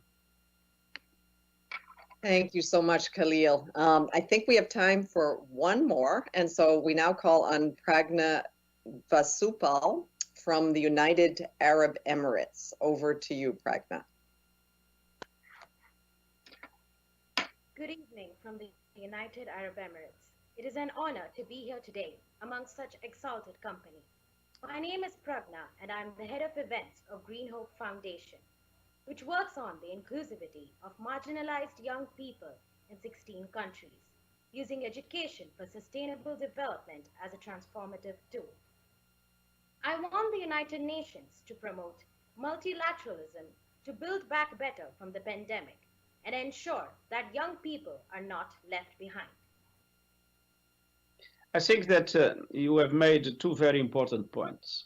Thank you so much, Khalil. I think we have time for one more, and so we now call on Pragna Vasupal from the United Arab Emirates. Over to you, Pragna. Good evening from the United Arab Emirates. It is an honor to be here today among such exalted company. My name is Pragna, and I'm the head of events of Green Hope Foundation, which works on the inclusivity of marginalized young people in 16 countries, using education for sustainable development as a transformative tool. I want the United Nations to promote multilateralism to build back better from the pandemic and ensure that young people are not left behind. I think that you have made two very important points.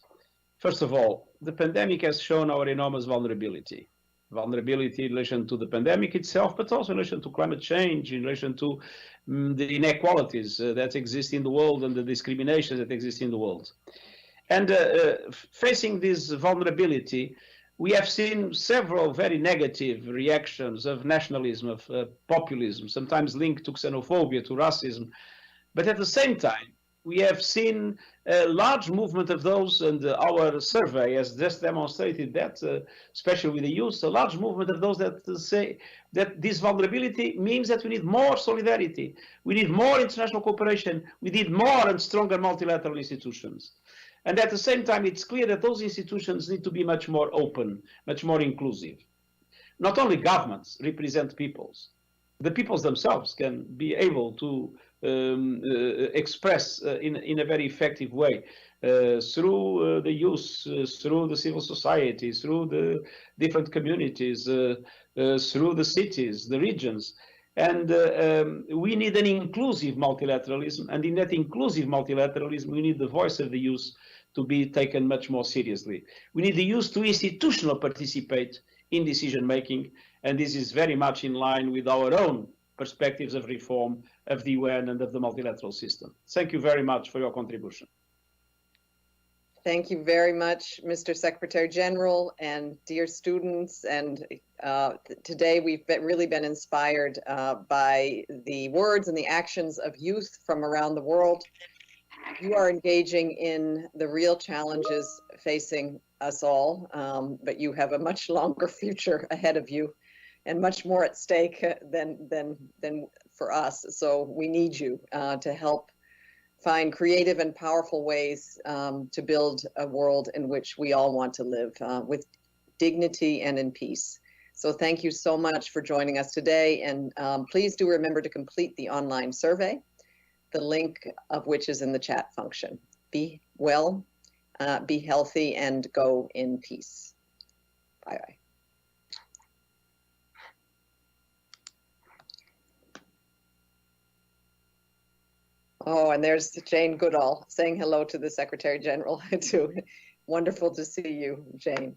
First of all, the pandemic has shown our enormous vulnerability. Vulnerability in relation to the pandemic itself, but also in relation to climate change, in relation to the inequalities that exist in the world and the discrimination that exists in the world. And facing this vulnerability, we have seen several very negative reactions of nationalism, of populism, sometimes linked to xenophobia, to racism. But at the same time, we have seen a large movement of those, and our survey has just demonstrated that, especially with the youth, a large movement of those that say that this vulnerability means that we need more solidarity, we need more international cooperation, we need more and stronger multilateral institutions. And at the same time, it's clear that those institutions need to be much more open, much more inclusive. Not only governments represent peoples, the peoples themselves can be able to express in a very effective way through the youth, through the civil society, through the different communities, through the cities, the regions. And we need an inclusive multilateralism, and in that inclusive multilateralism, we need the voice of the youth to be taken much more seriously. We need the youth to institutionally participate in decision making, and this is very much in line with our own perspectives of reform of the UN and of the multilateral system. Thank you very much for your contribution. Thank you very much, Mr. Secretary General, and dear students. And today we've really been inspired by the words and the actions of youth from around the world. You are engaging in the real challenges facing us all, but you have a much longer future ahead of you and much more at stake than for us. So we need you to help find creative and powerful ways to build a world in which we all want to live with dignity and in peace. So thank you so much for joining us today. And please do remember to complete the online survey, the link of which is in the chat function. Be well, be healthy, and go in peace. Bye-bye. Oh, and there's Jane Goodall saying hello to the Secretary General too. Wonderful to see you, Jane.